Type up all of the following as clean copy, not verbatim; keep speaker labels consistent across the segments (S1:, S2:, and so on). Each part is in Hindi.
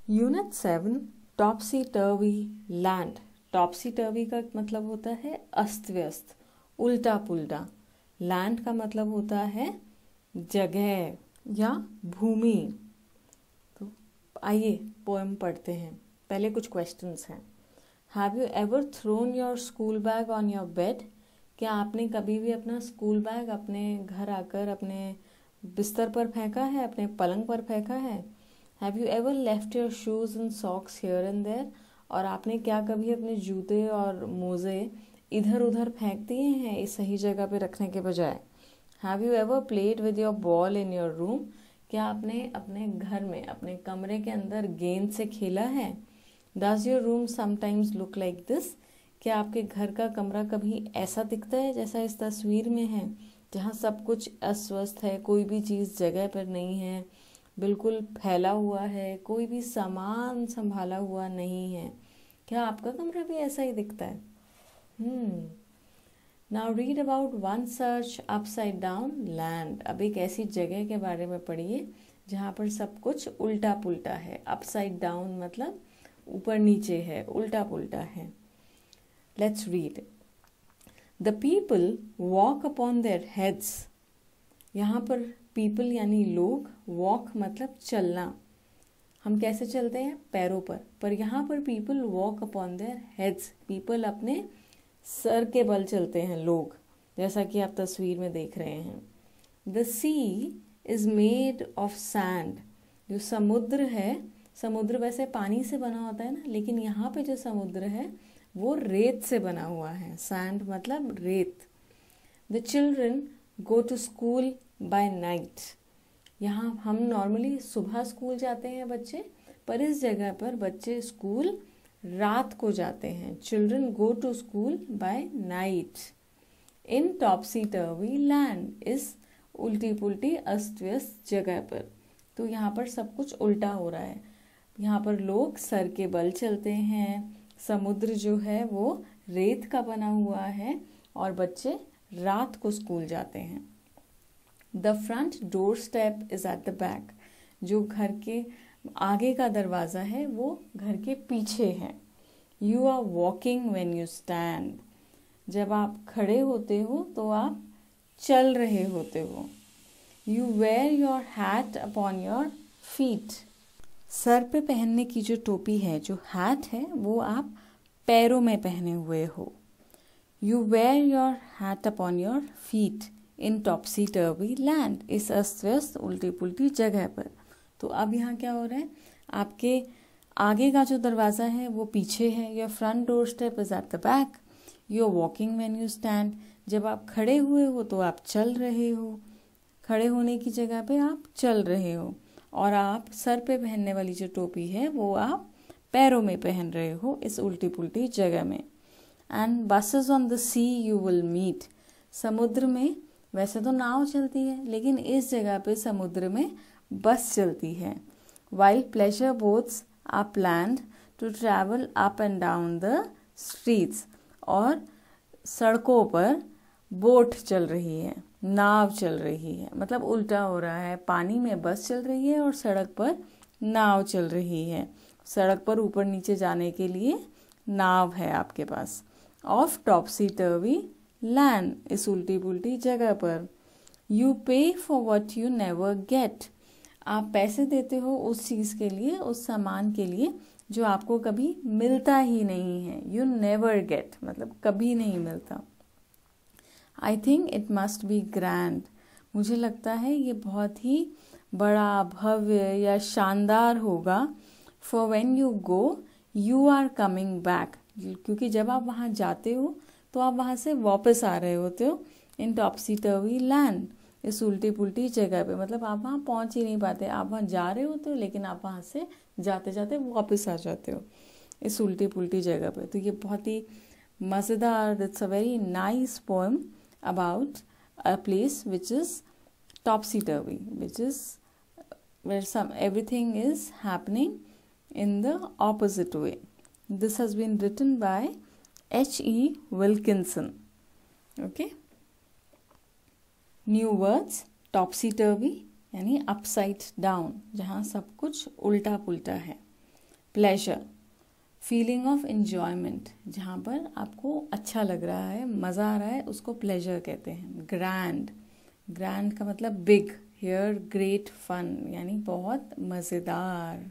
S1: Unit 7 टॉपसी turvy land. टॉपसी टर्वी का मतलब होता है अस्त व्यस्त, उल्टा पुल्टा। लैंड का मतलब होता है जगह या भूमि। तो आइए पोएम पढ़ते हैं। पहले कुछ क्वेश्चंस हैं। Have you ever thrown your school bag on your bed? क्या आपने कभी भी अपना स्कूल बैग अपने घर आकर अपने बिस्तर पर फेंका है, अपने पलंग पर फेंका है? Have you ever left your shoes and socks here and there? और आपने क्या कभी अपने जूते और मोजे इधर उधर फेंक दिए हैं इस सही जगह पे रखने के बजाय? Have you ever played with your ball in your room? क्या आपने अपने घर में, अपने कमरे के अंदर गेंद से खेला है? Does your room sometimes look like this? क्या आपके घर का कमरा कभी ऐसा दिखता है जैसा इस तस्वीर में है, जहाँ सब कुछ अस्वस्थ है, कोई भी चीज़ जगह पर नहीं है, बिल्कुल फैला हुआ है, कोई भी सामान संभाला हुआ नहीं है? क्या आपका कमरा भी ऐसा ही दिखता है? Now read about one search upside down land. अब एक ऐसी जगह के बारे में पढ़िए जहाँ पर सब कुछ उल्टा पुल्टा है। अपसाइड डाउन मतलब ऊपर नीचे है, उल्टा पुल्टा है। Let's read. The people walk upon their heads. यहाँ पर पीपल यानी लोग, वॉक मतलब चलना। हम कैसे चलते हैं? पैरों पर यहाँ पर people walk upon their heads, people अपने सर के बल चलते हैं, लोग, जैसा कि आप तस्वीर में देख रहे हैं। The sea is made of sand. जो समुद्र है, समुद्र वैसे पानी से बना होता है ना, लेकिन यहाँ पे जो समुद्र है वो रेत से बना हुआ है। सैंड मतलब रेत। The children go to school by night. यहाँ हम नॉर्मली सुबह स्कूल जाते हैं बच्चे, पर इस जगह पर बच्चे स्कूल रात को जाते हैं। Children go to school by night. In topsy turvy land, इस उल्टी पुल्टी अस्त व्यस्त जगह पर। तो यहाँ पर सब कुछ उल्टा हो रहा है। यहाँ पर लोग सर के बल चलते हैं, समुद्र जो है वो रेत का बना हुआ है, और बच्चे रात को स्कूल जाते हैं। The front door step is at the back. जो घर के आगे का दरवाज़ा है वो घर के पीछे है। You are walking when you stand. जब आप खड़े होते हो तो आप चल रहे होते हो। You wear your hat upon your feet. सर पे पहनने की जो टोपी है, जो हैट है, वो आप पैरों में पहने हुए हो। You wear your hat upon your feet in topsy turvy land, इस अस्त व्यस्त उल्टी पुल्टी जगह पर। तो अब यहाँ क्या हो रहा है? आपके आगे का जो दरवाज़ा है वो पीछे है। Your front door step is at the back. You are walking when you stand. जब आप खड़े हुए हो तो आप चल रहे हो, खड़े होने की जगह पे आप चल रहे हो। और आप सर पे पहनने वाली जो टोपी है वो आप पैरों में पहन रहे हो इस उल्टी पुल्टी जगह में। And buses on the sea you will meet. समुद्र में वैसे तो नाव चलती है, लेकिन इस जगह पे समुद्र में बस चलती है। While pleasure boats are planned to travel up and down the streets. और सड़कों पर बोट चल रही है, नाव चल रही है, मतलब उल्टा हो रहा है। पानी में बस चल रही है और सड़क पर नाव चल रही है। सड़क पर ऊपर नीचे जाने के लिए नाव है आपके पास। ऑफ टॉपसी टर्वी लैंड, इस उल्टी पुल्टी जगह पर। यू पे for what you never get. आप पैसे देते हो उस चीज़ के लिए, उस सामान के लिए जो आपको कभी मिलता ही नहीं है। यू नेवर गेट मतलब कभी नहीं मिलता। I think it must be grand. मुझे लगता है ये बहुत ही बड़ा, भव्य या शानदार होगा। For when you go you are coming back, क्योंकि जब आप वहाँ जाते हो तो आप वहाँ से वापस आ रहे होते हो। इन टॉपसी टर्वी लैंड, इस उल्टी पुल्टी जगह पे, मतलब आप वहाँ पहुँच ही नहीं पाते। आप वहाँ जा रहे होते हो लेकिन आप वहाँ से जाते जाते वापस आ जाते हो इस उल्टी पुल्टी जगह पे। तो ये बहुत ही मज़ेदार, it's a very nice poem about a place which is topsy-turvy, which is where everything is happening in the opposite way. This has been written by H.E. Wilkinson. Okay. New words: topsy-turvy यानी upside down, जहाँ सब कुछ उल्टा पुल्टा है। प्लेजर, फीलिंग ऑफ एंजॉयमेंट, जहाँ पर आपको अच्छा लग रहा है, मज़ा आ रहा है, उसको प्लेजर कहते हैं। ग्रैंड, ग्रैंड का मतलब बिग, हियर ग्रेट फन, यानी बहुत मज़ेदार।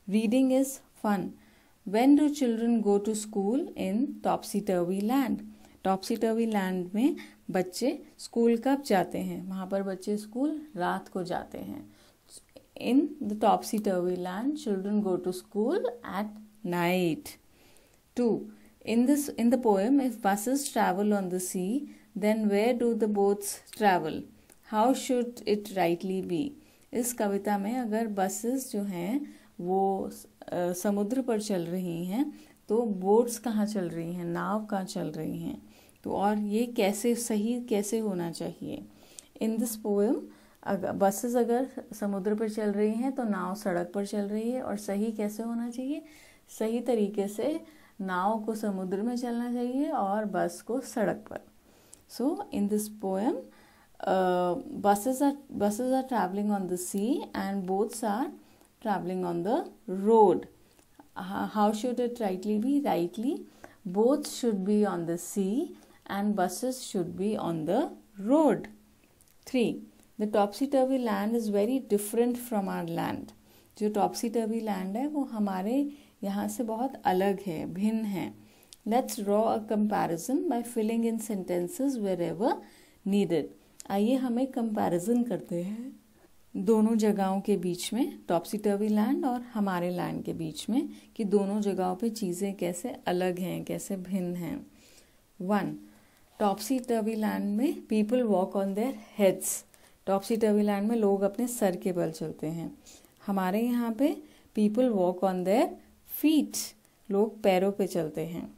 S1: Reading is fun. When do children go to school in topsy-turvy land? Topsy-turvy land में बच्चे स्कूल कब जाते हैं? वहाँ पर बच्चे स्कूल रात को जाते हैं। In the topsy-turvy land, children go to school at night. 2. In the poem, if buses travel on the sea, then where do the boats travel? How should it rightly be? इस कविता में अगर बसेस जो हैं वो समुद्र पर चल रही हैं तो बोट्स कहाँ चल रही हैं, नाव कहाँ चल रही हैं, तो और ये कैसे सही कैसे होना चाहिए? इन दिस पोएम बसेस अगर समुद्र पर चल रही हैं तो नाव सड़क पर चल रही है, और सही कैसे होना चाहिए? सही तरीके से नाव को समुद्र में चलना चाहिए और बस को सड़क पर। So in this poem buses are traveling on the sea and boats are traveling on the road. How should it rightly be? Rightly, boats should be on the sea and buses should be on the road. 3. The topsy-turvy land is very different from our land. जो topsy-turvy land है वो हमारे यहाँ से बहुत अलग है, भिन्न है. Let's draw a comparison by filling in sentences wherever needed. आइए हम एक कंपैरिजन करते हैं दोनों जगहों के बीच में, टॉप्सी टर्वी लैंड और हमारे लैंड के बीच में, कि दोनों जगहों पे चीज़ें कैसे अलग हैं, कैसे भिन्न हैं। 1. टॉप्सी टर्वी लैंड में people walk on their heads. Topsy turvy land में लोग अपने सर के बल चलते हैं। हमारे यहाँ पे people walk on their feet, लोग पैरों पे चलते हैं।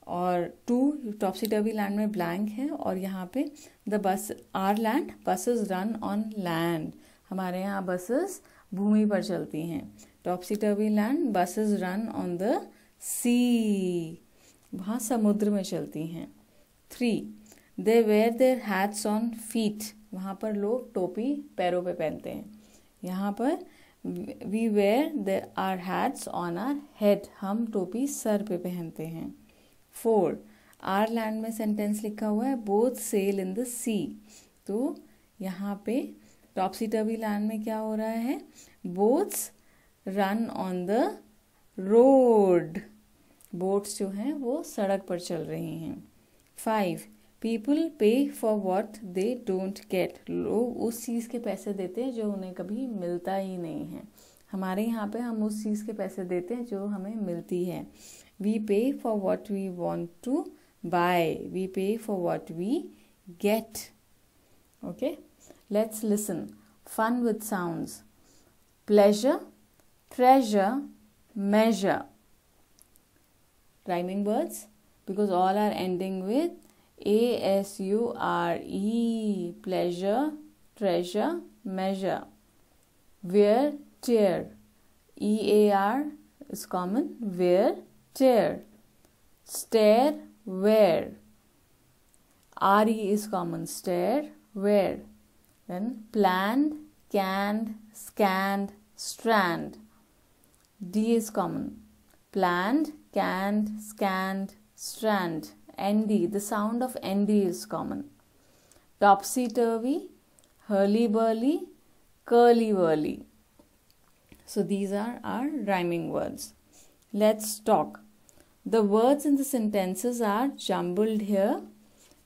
S1: और 2. टॉप्सी टर्वी लैंड में ब्लैंक है, और यहाँ पे the bus are land buses run on land. हमारे यहाँ बसेस भूमि पर चलती हैं। Topsy turvy land buses run on the sea, वहाँ समुद्र में चलती हैं। 3. They wear their hats on feet. वहाँ पर लोग टोपी पैरों पे पहनते हैं। यहाँ पर we wear there are hats on our head, हम टोपी सर पे पहनते हैं। 4. आर लैंड में सेंटेंस लिखा हुआ है बोथ सेल इन द सी। तो यहाँ पे टॉप्सी टर्वी लैंड में क्या हो रहा है? Boats run on the road, boats जो हैं वो सड़क पर चल रही हैं। 5. पीपल पे for what they don't get. लोग उस चीज़ के पैसे देते हैं जो उन्हें कभी मिलता ही नहीं है। हमारे यहाँ पे हम उस चीज़ के पैसे देते हैं जो हमें मिलती है। We pay for what we want to buy. We pay for what we get. Okay? Let's listen. Fun with sounds. Pleasure, treasure, measure. Rhyming words because all are ending with A-S-U-R-E. Pleasure, treasure, measure. Wear, tear. E-A-R is common. Wear, tear. Stare, wear. R-E is common. Stare, wear. Then planned, canned, scanned, strand. D is common. Planned, canned, scanned, strand. ND, the sound of ND is common. Topsy-turvy, hurly-burly, curly-whirly. So these are our rhyming words. Let's talk. The words in the sentences are jumbled here.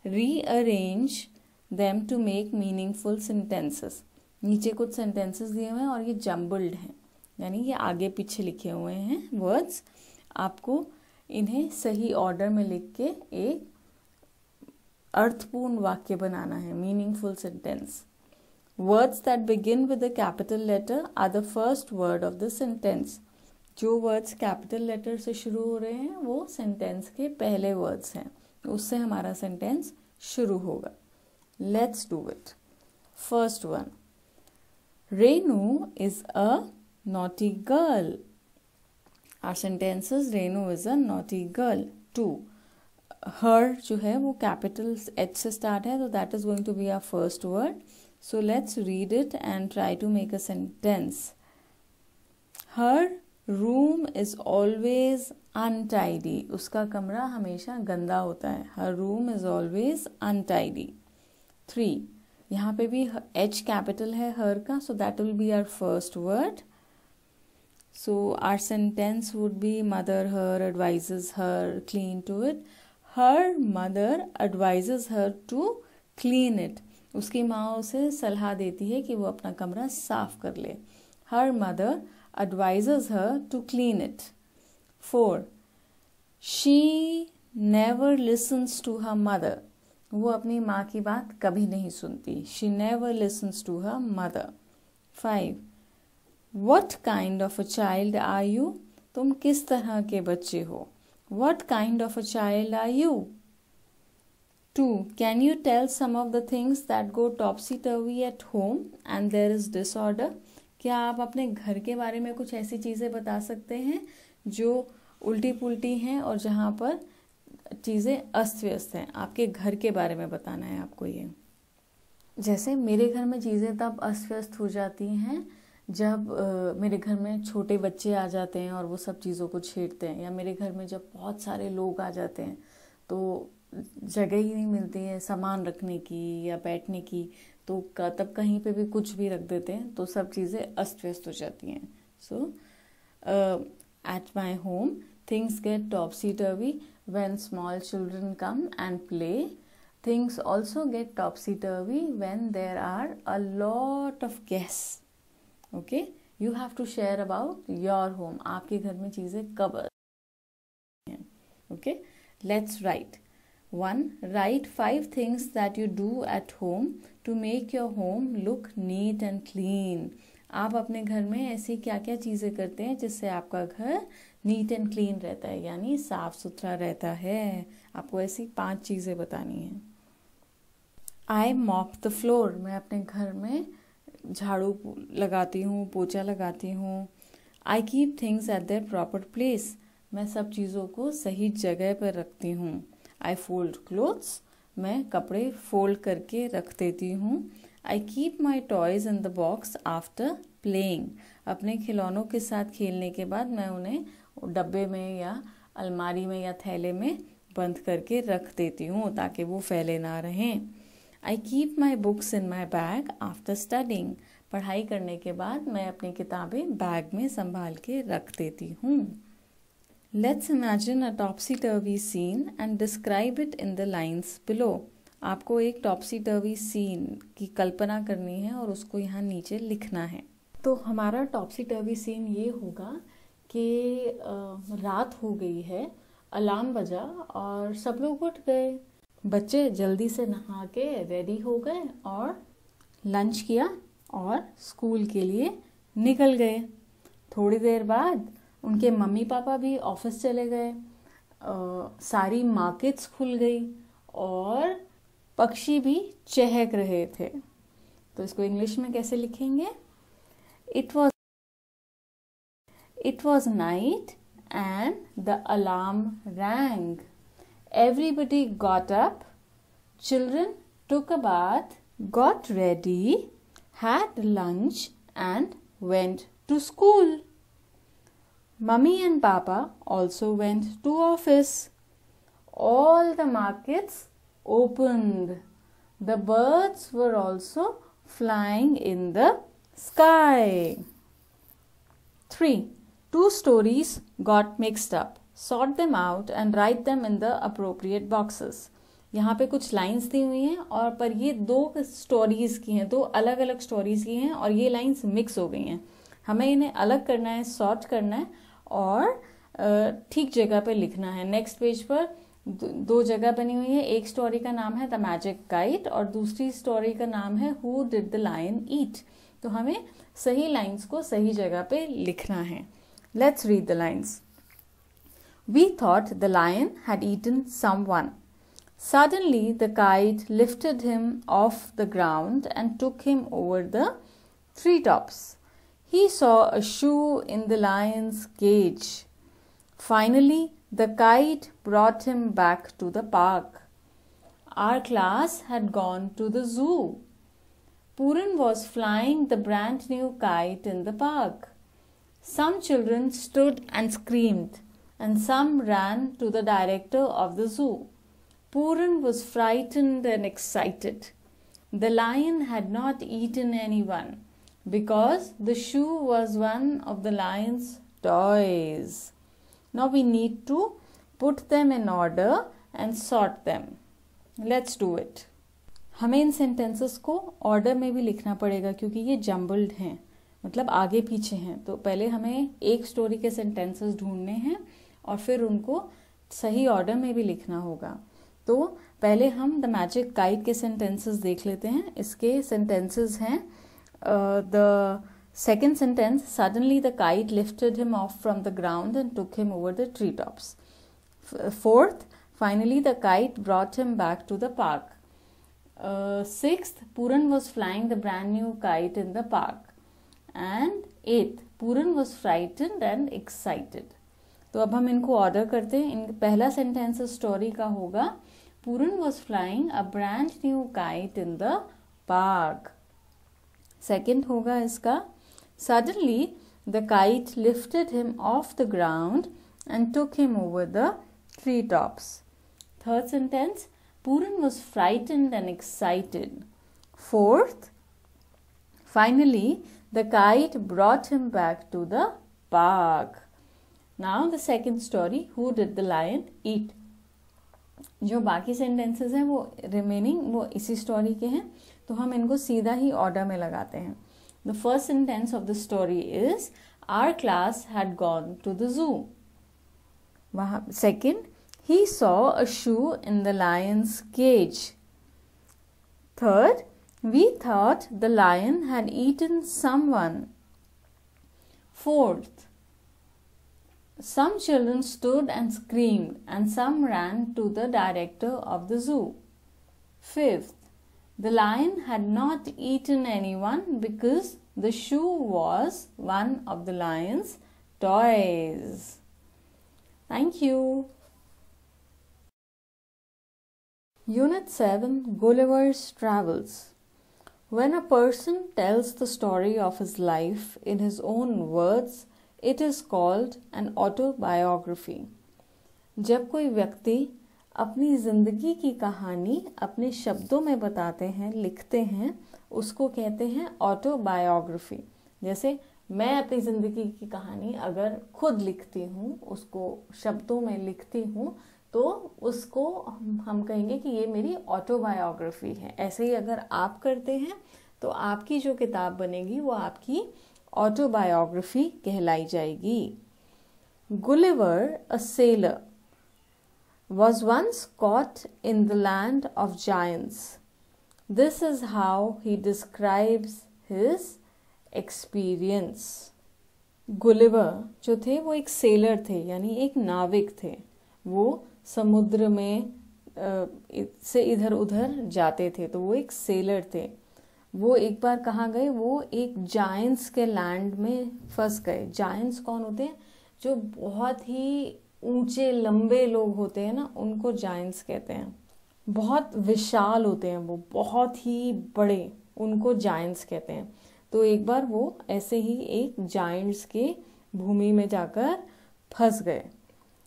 S1: Rearrange them to make meaningful sentences. नीचे कुछ sentences दिए हुए हैं और ये jumbled हैं, यानी ये आगे पीछे लिखे हुए हैं words। आपको इन्हें सही order में लिख के एक अर्थपूर्ण वाक्य बनाना है, meaningful sentence. Words that begin with a capital letter are the first word of the sentence. जो वर्ड्स कैपिटल लेटर से शुरू हो रहे हैं वो सेंटेंस के पहले वर्ड्स हैं, उससे हमारा सेंटेंस शुरू होगा। Let's do it. First one, Renu is a naughty girl. Our sentences, Renu is a naughty girl. 2. Her जो है वो कैपिटल एच से स्टार्ट है, तो that is going to be our first word. So let's read it and try to make a sentence. Her room is always untidy, उसका कमरा हमेशा गंदा होता है. Her room is always untidy. 3, यहाँ पे भी H कैपिटल है हर का, so that will be our first word. So our sentence would be mother her advises her clean to it. Her mother advises her to clean it. उसकी माँ उसे सलाह देती है कि वो अपना कमरा साफ कर ले. Her mother advises her to clean it. 4, she never listens to her mother. वो अपनी माँ की बात कभी नहीं सुनती. She never listens to her mother. 5, What kind of a child are you? तुम किस तरह के बच्चे हो? What kind of a child are you? 2, Can you tell some of the things that go topsy-turvy at home and there is disorder? क्या आप अपने घर के बारे में कुछ ऐसी चीज़ें बता सकते हैं जो उल्टी पुल्टी हैं और जहाँ पर चीज़ें अस्त व्यस्त हैं? आपके घर के बारे में बताना है आपको ये. जैसे मेरे घर में चीज़ें तब अस्त व्यस्त हो जाती हैं जब मेरे घर में छोटे बच्चे आ जाते हैं और वो सब चीज़ों को छेड़ते हैं, या मेरे घर में जब बहुत सारे लोग आ जाते हैं तो जगह ही नहीं मिलती है सामान रखने की या बैठने की, तो तब कहीं पे भी कुछ भी रख देते हैं तो सब चीज़ें अस्त व्यस्त हो जाती हैं. So at my home things get topsy turvy when small children come and play. Things also get topsy-turvy when there are a lot of guests. Okay, you have to share about your home. आपके घर में चीज़ें कब हैं? Okay, let's write. 1, Write 5 things that you do at home to make your home look neat and clean. आप अपने घर में ऐसी क्या क्या चीज़ें करते हैं जिससे आपका घर नीट एंड क्लीन रहता है, यानी साफ सुथरा रहता है. आपको ऐसी 5 चीज़ें बतानी हैं. I mop the floor. मैं अपने घर में झाड़ू लगाती हूँ, पोछा लगाती हूँ. I keep things at their proper place. मैं सब चीज़ों को सही जगह पर रखती हूँ. I fold clothes. मैं कपड़े फोल्ड करके रख देती हूँ. I keep my toys in the box after playing. अपने खिलौनों के साथ खेलने के बाद मैं उन्हें डब्बे में या अलमारी में या थैले में बंद करके रख देती हूँ ताकि वो फैले ना रहें. I keep my books in my bag after studying. पढ़ाई करने के बाद मैं अपनी किताबें बैग में संभाल के रख देती हूँ. Let's imagine a topsy-turvy scene and describe it in the lines below. आपको एक topsy-turvy scene की कल्पना करनी है और उसको यहाँ नीचे लिखना है. तो हमारा topsy-turvy scene ये होगा कि रात हो गई है, अलार्म बजा और सब लोग उठ गए. बच्चे जल्दी से नहा के रेडी हो गए और लंच किया और स्कूल के लिए निकल गए. थोड़ी देर बाद उनके मम्मी पापा भी ऑफिस चले गए. सारी मार्केट्स खुल गई और पक्षी भी चहक रहे थे. तो इसको इंग्लिश में कैसे लिखेंगे? It was night and the alarm rang. Everybody got up, children took a bath, got ready, had lunch and went to school. Mummy and Papa also went to office. All the markets opened. The birds were also flying in the sky. 3. 2 stories got mixed up. Sort them out and write them in the appropriate boxes. यहाँ पे कुछ लाइंस दी हुई हैं और पर ये 2 स्टोरीज की हैं, 2 अलग अलग स्टोरीज की हैं और ये लाइंस मिक्स हो गई हैं. हमें इन्हें अलग करना है, सॉर्ट करना है और ठीक जगह पे लिखना है. नेक्स्ट पेज पर 2 जगह बनी हुई है. एक स्टोरी का नाम है द मैजिक काइट और दूसरी स्टोरी का नाम है हु डिड द लायन ईट. तो हमें सही लाइंस को सही जगह पे लिखना है. Let's read the lines. We thought the lion had eaten someone. Suddenly the kite lifted him off the ground and took him over the treetops. He saw a shoe in the lion's cage. Finally, the kite brought him back to the park. Our class had gone to the zoo. Pooran was flying the brand new kite in the park. Some children stood and screamed, and some ran to the director of the zoo. Pooran was frightened and excited. The lion had not eaten anyone, because the shoe was one of the lion's toys. Now we need to put them in order and sort them. Let's do it. हमें इन सेंटेंसेस को ऑर्डर में भी लिखना पड़ेगा क्योंकि ये जम्बल्ड हैं, मतलब आगे पीछे हैं. तो पहले हमें एक स्टोरी के सेंटेंसेस ढूंढने हैं और फिर उनको सही ऑर्डर में भी लिखना होगा. तो पहले हम द मैजिक काइट के सेंटेंसेस देख लेते हैं. इसके सेंटेंसेस हैं the second sentence, suddenly the kite lifted him off from the ground and took him over the tree tops. Fourth, finally the kite brought him back to the park. Sixth, Pooran was flying the brand new kite in the park. And eighth, Pooran was frightened and excited. तो अब हम इनको ऑर्डर करते हैं. इन पहला सेंटेंस स्टोरी का होगा, Pooran was flying a brand new kite in the park. Second होगा इसका, suddenly the kite lifted him off the ground and took him over the tree tops. Third sentence, Pooran was frightened and excited. Fourth, finally, the kite brought him back to the park. Now the second story, who did the lion eat? जो बाकी sentences हैं वो remaining वो इसी story के हैं, तो हम इनको सीधा ही order में लगाते हैं. The first sentence of the story is, our class had gone to the zoo. वहाँ second, he saw a shoe in the lion's cage. Third, we thought the lion had eaten someone. Fourth, some children stood and screamed, and some ran to the director of the zoo. Fifth, the lion had not eaten anyone because the shoe was one of the lion's toys. Thank you. Unit 7, Gulliver's Travels. When a person tells the story of his life in his own words, it is called an autobiography. जब कोई व्यक्ति अपनी जिंदगी की कहानी अपने शब्दों में बताते हैं, लिखते हैं, उसको कहते हैं ऑटोबायोग्राफी. जैसे मैं अपनी जिंदगी की कहानी अगर खुद लिखती हूँ, उसको शब्दों में लिखती हूँ, तो उसको हम कहेंगे कि ये मेरी ऑटोबायोग्राफी है. ऐसे ही अगर आप करते हैं तो आपकी जो किताब बनेगी वो आपकी ऑटोबायोग्राफी कहलाई जाएगी. Gulliver, a sailor, was once caught in the land of giants. This is how he describes his experience. Gulliver जो थे वो एक सेलर थे, यानी एक नाविक थे. वो समुद्र में से इधर उधर जाते थे, तो वो एक सेलर थे. वो एक बार कहाँ गए, वो एक जायंट्स के लैंड में फंस गए. जायंट्स कौन होते हैं? जो बहुत ही ऊंचे लंबे लोग होते हैं ना, उनको जायंट्स कहते हैं. बहुत विशाल होते हैं, वो बहुत ही बड़े, उनको जायंट्स कहते हैं. तो एक बार वो ऐसे ही एक जायंट्स के भूमि में जाकर फंस गए.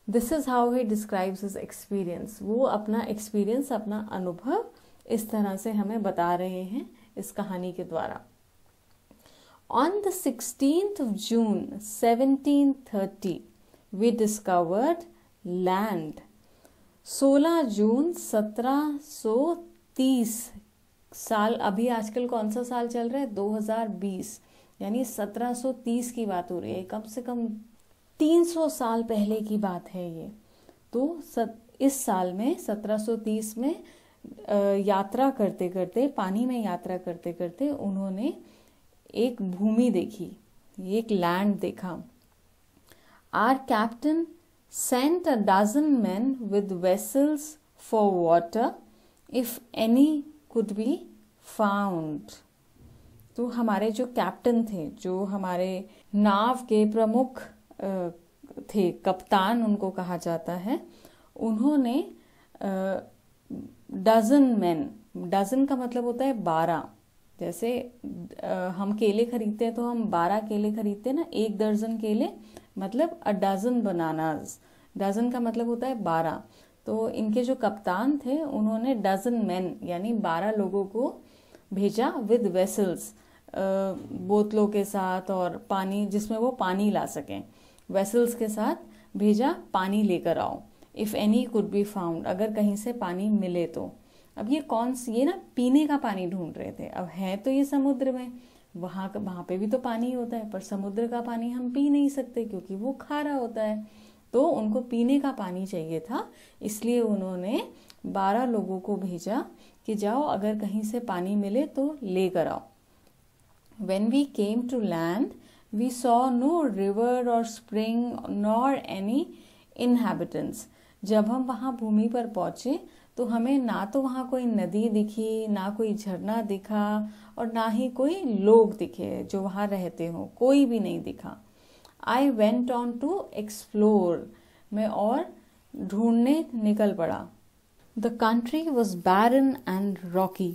S1: This is how he describes his experience. वो अपना एक्सपीरियंस, अपना अनुभव इस तरह से हमें बता रहे हैं इस कहानी के द्वारा. On the 16th of June 1730 we discovered land. 16 जून 1730 साल, अभी आजकल कौन सा साल चल रहा है? 2020, यानी 1730 की बात हो रही है. कम से कम 300 साल पहले की बात है ये. तो इस साल में 1730 में यात्रा करते करते, पानी में यात्रा करते करते उन्होंने एक भूमि देखी, एक लैंड देखा. Our captain sent a dozen men with vessels for water, if any could be found. तो हमारे जो कैप्टन थे, जो हमारे नाव के प्रमुख थे, कप्तान उनको कहा जाता है, उन्होंने डजन मैन, डजन का मतलब होता है 12, जैसे हम केले खरीदते हैं तो हम 12 केले खरीदते हैं ना, 1 दर्जन केले मतलब अ डजन बनानाज। डजन का मतलब होता है 12। तो इनके जो कप्तान थे उन्होंने डजन मैन यानी 12 लोगों को भेजा विद वेसल्स, बोतलों के साथ और पानी जिसमें वो पानी ला सकें, वेसल्स के साथ भेजा, पानी लेकर आओ। If any could be found, अगर कहीं से पानी मिले तो। अब ये ना पीने का पानी ढूंढ रहे थे। अब है तो ये समुद्र में, वहाँ पे भी तो पानी होता है, पर समुद्र का पानी हम पी नहीं सकते क्योंकि वो खारा होता है। तो उनको पीने का पानी चाहिए था, इसलिए उन्होंने 12 लोगों को भेजा कि जाओ अगर कहीं से पानी मिले तो लेकर आओ। When we came to land, we saw no river or spring nor any inhabitants. जब हम वहाँ भूमि पर पहुँचे तो हमें ना तो वहाँ कोई नदी दिखी, ना कोई झरना दिखा और ना ही कोई लोग दिखे जो वहाँ रहते हो, कोई भी नहीं दिखा। I went on to explore, मैं और ढूंढने निकल पड़ा। The country was barren and rocky.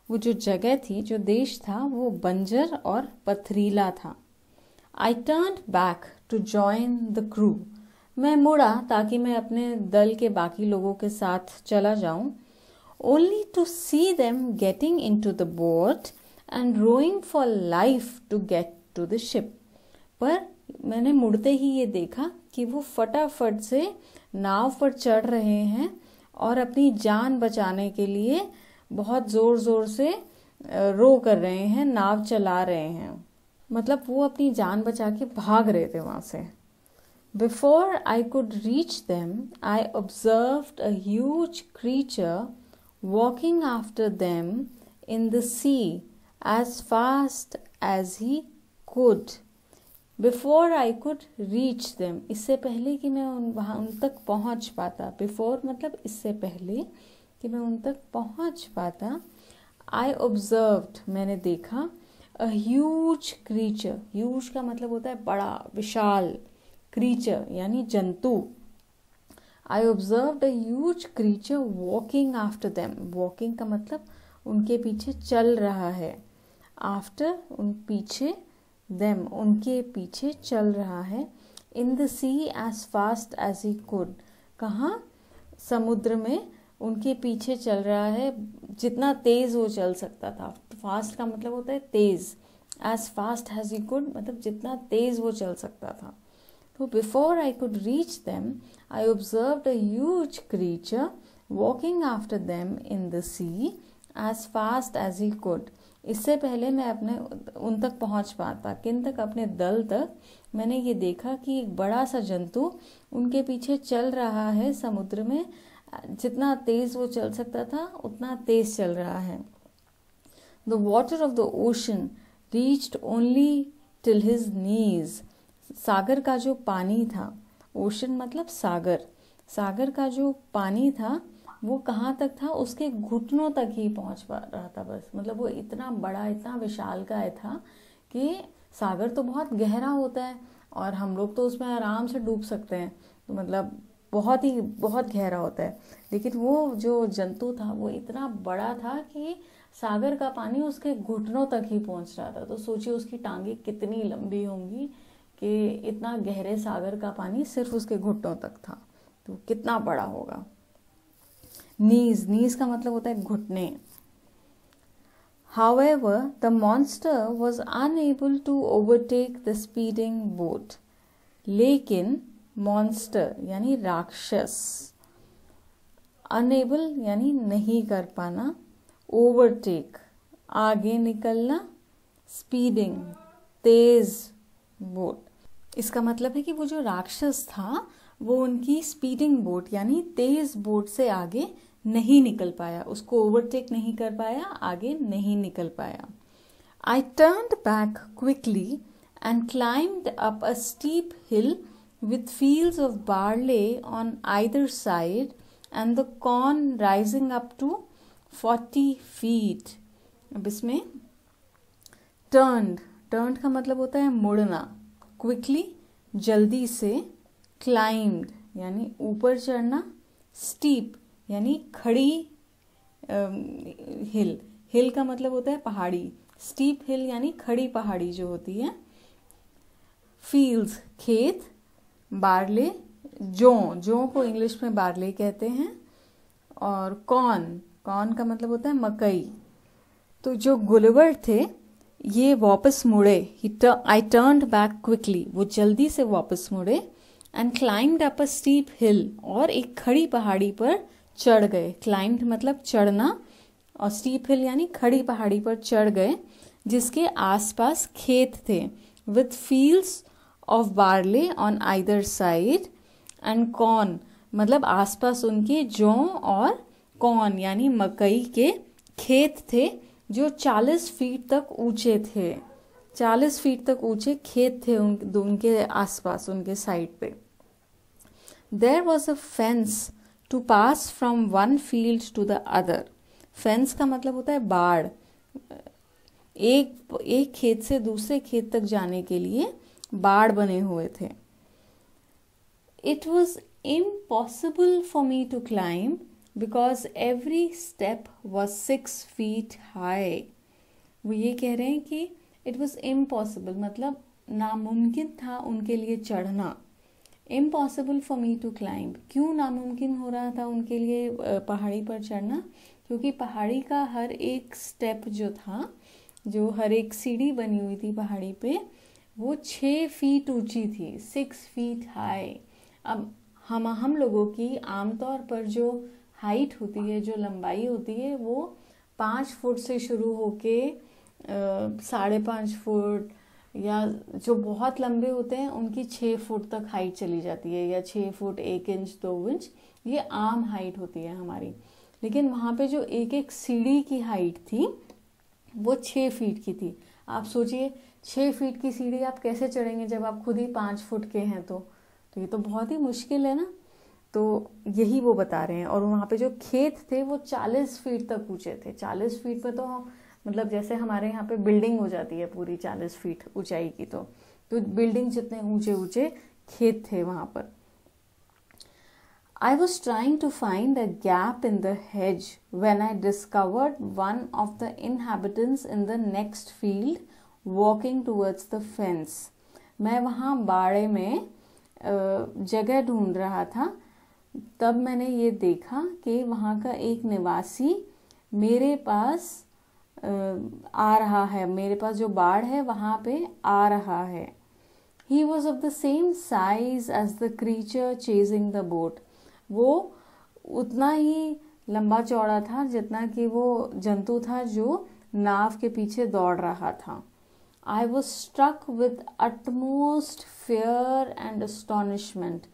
S1: वो जो जगह थी, जो देश था, वो बंजर और पथरीला था। I turned back to join the crew. मैं मुड़ा ताकि मैं अपने दल के बाकी लोगों के साथ चला जाऊं। Only to see them getting into the boat and rowing for life to get to the ship. पर मैंने मुड़ते ही ये देखा कि वो फटाफट से नाव पर चढ़ रहे हैं और अपनी जान बचाने के लिए बहुत जोर जोर से रो कर रहे हैं, नाव चला रहे हैं, मतलब वो अपनी जान बचा के भाग रहे थे वहां से। Before I could reach them, I observed a huge creature walking after them in the sea as fast as he could. Before I could reach them, इससे पहले कि मैं उन तक पहुंच पाता। Before मतलब इससे पहले कि मैं उन तक पहुंच पाता। I observed, मैंने देखा, a huge creature, huge का मतलब होता है बड़ा, विशाल, creature यानी जंतु। I observed a huge creature walking after them, walking का मतलब उनके पीछे चल रहा है, after उन पीछे, them उनके पीछे चल रहा है, in the sea as fast as he could, कहाँ, समुद्र में उनके पीछे चल रहा है जितना तेज वो चल सकता था। फास्ट का मतलब होता है तेज, as fast as he could मतलब जितना तेज वो चल सकता था। तो before I could reach them, I observed a huge creature walking after them in the sea as fast as he could. इससे पहले मैं अपने उन तक पहुंच पाता, किन तक, अपने दल तक, मैंने ये देखा कि एक बड़ा सा जंतु उनके पीछे चल रहा है समुद्र में, जितना तेज वो चल सकता था उतना तेज चल रहा है। The water of the ocean reached only till his knees. सागर का जो पानी था, ओशन मतलब सागर, सागर का जो पानी था वो कहाँ तक था, उसके घुटनों तक ही पहुँच पा रहा था बस। मतलब वो इतना बड़ा, इतना विशालकाय था कि सागर तो बहुत गहरा होता है और हम लोग तो उसमें आराम से डूब सकते हैं, तो मतलब बहुत गहरा होता है, लेकिन वो जो जंतु था वो इतना बड़ा था कि सागर का पानी उसके घुटनों तक ही पहुंच रहा था। तो सोचिए उसकी टांगे कितनी लंबी होंगी कि इतना गहरे सागर का पानी सिर्फ उसके घुटनों तक था, तो कितना बड़ा होगा। नीज, नीज का मतलब होता है घुटने। However, the monster was unable to overtake the speeding boat. लेकिन मॉन्स्टर यानी राक्षस, अनेबल यानी नहीं कर पाना, ओवरटेक आगे निकलना, स्पीडिंग तेज बोट। इसका मतलब है कि वो जो राक्षस था वो उनकी स्पीडिंग बोट यानी तेज बोट से आगे नहीं निकल पाया, उसको ओवरटेक नहीं कर पाया, आगे नहीं निकल पाया। I turned back quickly and climbed up a steep hill with fields of barley on either side and the corn rising up to 40 feet. अब इसमें turned का मतलब होता है मुड़ना, quickly जल्दी से, climbed यानी ऊपर चढ़ना, steep यानी खड़ी, हिल का मतलब होता है पहाड़ी, स्टीप हिल यानी खड़ी पहाड़ी जो होती है, फील्ड्स खेत, बार्ले जौ को इंग्लिश में बार्ले कहते हैं, और कॉर्न का मतलब होता है मकई। तो जो गुलिवर थे ये वापस मुड़े, आई टर्न्ड बैक क्विकली, वो जल्दी से वापस मुड़े, and climbed up a steep hill, और एक खड़ी पहाड़ी पर चढ़ गए। क्लाइम्ड मतलब चढ़ना, और स्टीप हिल यानी खड़ी पहाड़ी पर चढ़ गए, जिसके आसपास खेत थे, with fields of barley on either side, and corn मतलब आसपास उनके जौ और कॉर्न यानी मकई के खेत थे, जो 40 फीट तक ऊंचे थे। 40 फीट तक ऊंचे खेत थे उनके आसपास, उनके साइड पे। There was a fence to pass from one field to the other. Fence का मतलब होता है बाड़। एक खेत से दूसरे खेत तक जाने के लिए बाड़ बने हुए थे। It was impossible for me to climb because every step was 6 feet high. वो ये कह रहे हैं कि इट वॉज इम्पॉसिबल मतलब नामुमकिन था उनके लिए चढ़ना। Impossible for me to climb, क्यों नामुमकिन हो रहा था उनके लिए पहाड़ी पर चढ़ना? क्योंकि पहाड़ी का हर एक स्टेप जो था, जो हर एक सीढ़ी बनी हुई थी पहाड़ी पे, वो 6 फीट ऊंची थी, 6 feet हाई। अब हम लोगों की आमतौर पर जो हाइट होती है, जो लंबाई होती है, वो 5 फुट से शुरू होके 5.5 फुट, या जो बहुत लंबे होते हैं उनकी 6 फुट तक हाइट चली जाती है, या 6 फुट 1 इंच 2 इंच, ये आम हाइट होती है हमारी। लेकिन वहाँ पे जो एक एक सीढ़ी की हाइट थी वो 6 फीट की थी। आप सोचिए 6 फीट की सीढ़ी आप कैसे चढ़ेंगे जब आप खुद ही 5 फुट के हैं, तो ये तो बहुत ही मुश्किल है ना। तो यही वो बता रहे हैं। और वहाँ पे जो खेत थे वो 40 फीट तक ऊंचे थे। 40 फीट पे तो मतलब जैसे हमारे यहाँ पे बिल्डिंग हो जाती है पूरी 40 फीट ऊंचाई की, तो बिल्डिंग जितने ऊंचे ऊंचे खेत थे वहाँ पर। I was trying to find a gap in the hedge when I discovered one of the inhabitants in the next field walking towards the fence. मैं वहाँ बाड़े में जगह ढूंढ रहा था, तब मैंने ये देखा कि वहाँ का एक निवासी मेरे पास आ रहा है, मेरे पास जो बाड़ है वहाँ पे आ रहा है। He was of the same size as the creature chasing the boat. वो उतना ही लंबा चौड़ा था जितना कि वो जंतु था जो नाव के पीछे दौड़ रहा था। I was struck with utmost fear and astonishment.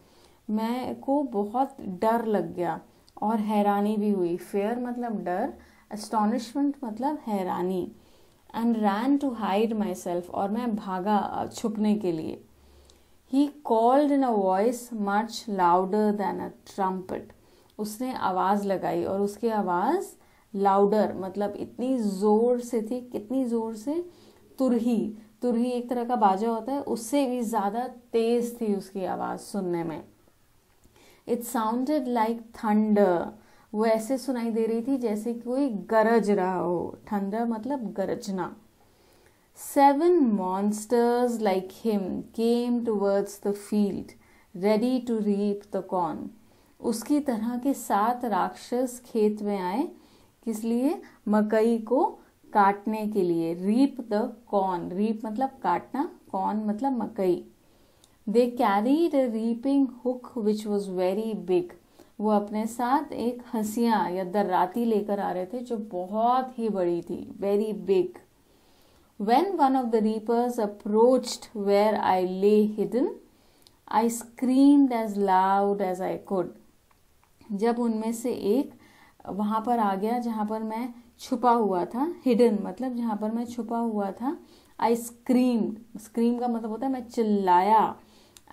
S1: मैं को बहुत डर लग गया और हैरानी भी हुई। फेयर मतलब डर, astonishment मतलब हैरानी। And ran to hide myself, और मैं भागा छुपने के लिए। He called in a voice much louder than a trumpet. उसने आवाज़ लगाई और उसकी आवाज़ लाउडर मतलब इतनी ज़ोर से थी, कितनी ज़ोर से, तुरही एक तरह का बाजा होता है, उससे भी ज़्यादा तेज़ थी उसकी आवाज़ सुनने में। It sounded like thunder. वो ऐसे सुनाई दे रही थी जैसे कोई गरज रहा हो। थंडर मतलब गरजना। 7 monsters like him came towards the field, ready to reap the corn. उसकी तरह के 7 राक्षस खेत में आए, किस लिए? मकई को काटने के लिए। reap the corn, reap मतलब काटना, corn मतलब मकई। They carried a reaping hook which was very big. वो अपने साथ एक हंसिया या दर्राती लेकर आ रहे थे जो बहुत ही बड़ी थी, very big. When one of the reapers approached where I lay hidden, I screamed as loud as I could. जब उनमें से एक वहाँ पर आ गया जहाँ पर मैं छुपा हुआ था, hidden मतलब जहाँ पर मैं छुपा हुआ था, I screamed, scream का मतलब होता है मैं चिल्लाया,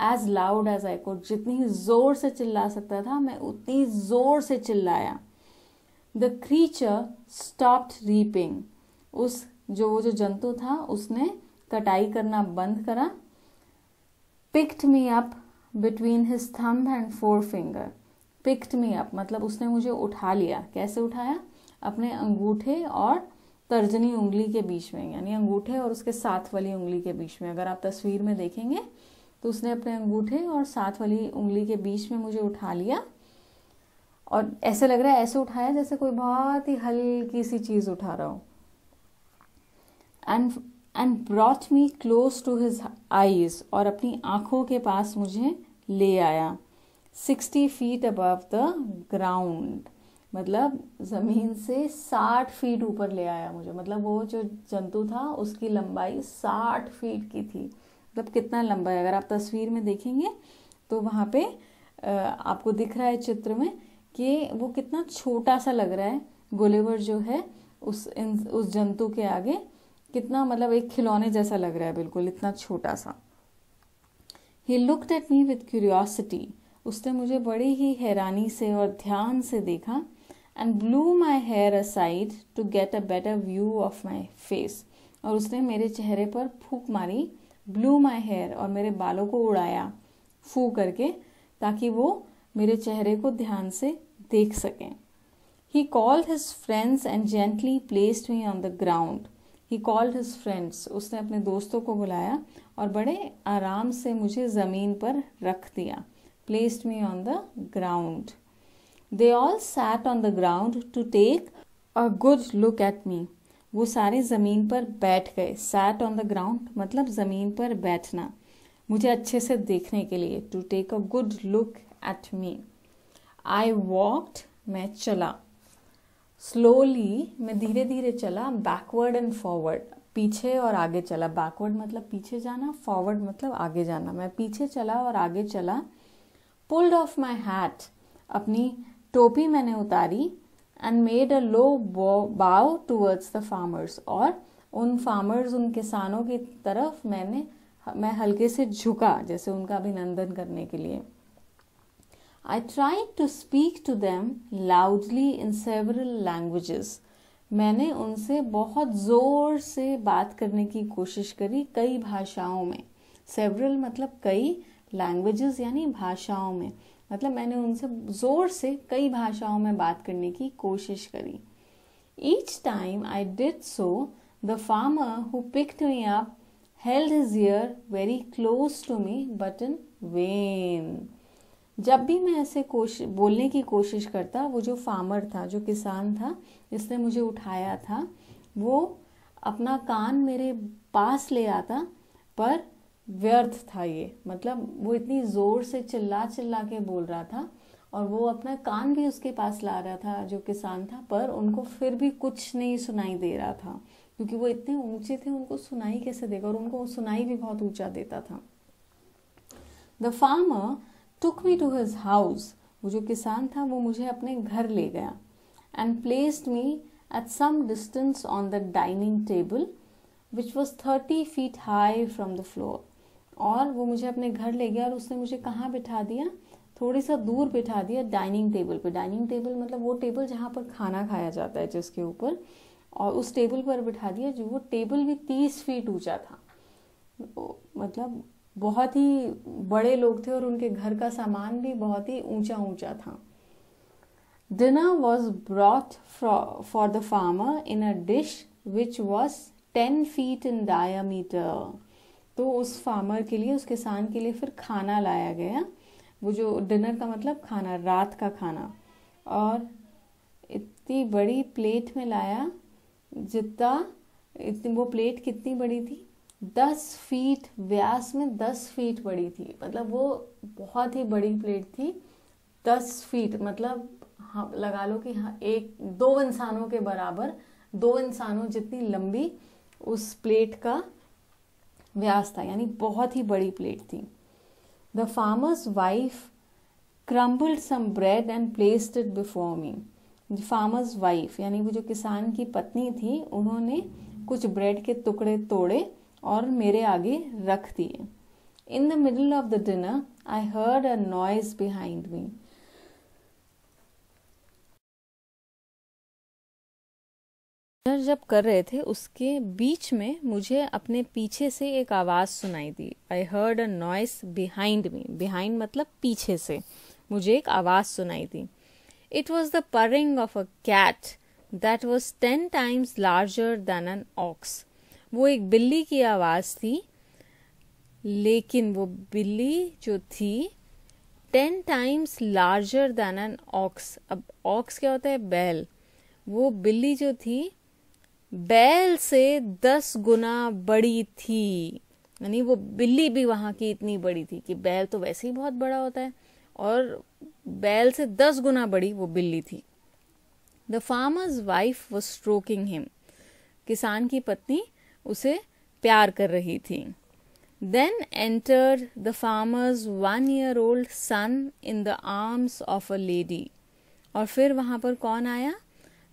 S1: as loud as I could, जितनी जोर से चिल्ला सकता था मैं उतनी जोर से चिल्लाया। The creature stopped reaping. वो जो जंतु था उसने कटाई करना बंद करा। Picked me up between his thumb and forefinger. Picked me up मतलब उसने मुझे उठा लिया। कैसे उठाया? अपने अंगूठे और तर्जनी उंगली के बीच में, यानी अंगूठे और उसके साथ वाली उंगली के बीच में। अगर आप तस्वीर में देखेंगे तो उसने अपने अंगूठे और साथ वाली उंगली के बीच में मुझे उठा लिया, और ऐसे लग रहा है, ऐसे उठाया जैसे कोई बहुत ही हल्की सी चीज उठा रहा हो। And brought me close to his eyes, और अपनी आंखों के पास मुझे ले आया। 60 feet above the ground, मतलब जमीन से 60 फीट ऊपर ले आया मुझे। मतलब वो जो जंतु था उसकी लंबाई 60 फीट की थी। मतलब कितना लंबा है, अगर आप तस्वीर में देखेंगे तो वहाँ पे आपको दिख रहा है चित्र में कि वो कितना छोटा सा लग रहा है। गुलिवर जो है उस जंतु के आगे कितना, मतलब एक खिलौने जैसा लग रहा है, बिल्कुल इतना छोटा सा। He looked at me with curiosity, उसने मुझे बड़ी ही हैरानी से और ध्यान से देखा। And blew my hair aside to get a better view of my face, और उसने मेरे चेहरे पर फूंक मारी। blew my hair, और मेरे बालों को उड़ाया फू करके, ताकि वो मेरे चेहरे को ध्यान से देख सकें। He called his friends and gently placed me on the ground. He called his friends, उसने अपने दोस्तों को बुलाया और बड़े आराम से मुझे ज़मीन पर रख दिया। Placed me on the ground. They all sat on the ground to take a good look at me. वो सारे ज़मीन पर बैठ गए। Sat on the ground मतलब ज़मीन पर बैठना, मुझे अच्छे से देखने के लिए। To take a good look at me. I walked, मैं चला। Slowly, मैं धीरे धीरे चला। Backward and forward, पीछे और आगे चला। Backward मतलब पीछे जाना, forward मतलब आगे जाना। मैं पीछे चला और आगे चला। Pulled off my hat, अपनी टोपी मैंने उतारी। And made a low bow towards the farmers, और उन farmers, उन किसानों की तरफ मैं हल्के से झुका, जैसे उनका अभिनंदन करने के लिए। I tried to speak to them loudly in several languages. मैंने उनसे बहुत ज़ोर से बात करने की कोशिश करी कई भाषाओं में। Several मतलब कई, languages यानी भाषाओं में, मतलब मैंने उनसे ज़ोर से कई भाषाओं में बात करने की कोशिश करी। Each time I did so, the farmer who picked me up held his ear very close to me, but in vain. जब भी मैं ऐसे बोलने की कोशिश करता, वो जो फार्मर था, जो किसान था जिसने मुझे उठाया था, वो अपना कान मेरे पास ले आता, पर व्यर्थ था ये। मतलब वो इतनी ज़ोर से चिल्ला चिल्ला के बोल रहा था, और वो अपना कान भी उसके पास ला रहा था जो किसान था, पर उनको फिर भी कुछ नहीं सुनाई दे रहा था, क्योंकि वो इतने ऊंचे थे, उनको सुनाई कैसे देगा, और उनको सुनाई भी बहुत ऊंचा देता था। The farmer took me to his house, वो जो किसान था वो मुझे अपने घर ले गया। And placed me at some distance on the dining table, which was 30 feet high from the floor. और वो मुझे अपने घर ले गया, और उसने मुझे कहाँ बिठा दिया, थोड़ी सा दूर बिठा दिया, डाइनिंग टेबल पे। डाइनिंग टेबल मतलब वो टेबल जहाँ पर खाना खाया जाता है, जिसके ऊपर, और उस टेबल पर बिठा दिया, जो वो टेबल भी 30 फीट ऊंचा था। मतलब बहुत ही बड़े लोग थे, और उनके घर का सामान भी बहुत ही ऊंचा ऊंचा था। Dinner was brought for the farmer in a dish which was 10 feet in diameter. तो उस फार्मर के लिए, उस किसान के लिए फिर खाना लाया गया। वो जो डिनर का मतलब खाना, रात का खाना, और इतनी बड़ी प्लेट में लाया, वो प्लेट कितनी बड़ी थी, 10 फीट व्यास में, 10 फीट बड़ी थी। मतलब वो बहुत ही बड़ी प्लेट थी। 10 फीट मतलब हाँ, लगा लो कि हाँ, 2 इंसानों के बराबर, 2 इंसानों जितनी लंबी उस प्लेट का व्यास था, यानी बहुत ही बड़ी प्लेट थी। The farmer's wife crumbled some bread and placed it before me. Farmer's wife यानी वो जो किसान की पत्नी थी, उन्होंने कुछ ब्रेड के टुकड़े तोड़े और मेरे आगे रख दिए। In the middle of the dinner I heard a noise behind me. जब कर रहे थे उसके बीच में मुझे अपने पीछे से एक आवाज सुनाई दी। I heard a noise behind me. Behind मतलब पीछे से मुझे एक आवाज सुनाई दी। It was the purring of a cat that was 10 times larger than an ox. वो एक बिल्ली की आवाज़ थी, लेकिन वो बिल्ली जो थी 10 times larger than an ox. अब ox क्या होता है? बैल. वो बिल्ली जो थी बैल से 10 गुना बड़ी थी. यानी वो बिल्ली भी वहाँ की इतनी बड़ी थी कि बैल तो वैसे ही बहुत बड़ा होता है और बैल से 10 गुना बड़ी वो बिल्ली थी. The farmer's wife was stroking him. किसान की पत्नी उसे प्यार कर रही थी. Then entered the farmer's 1-year-old son in the arms of a lady. और फिर वहाँ पर कौन आया?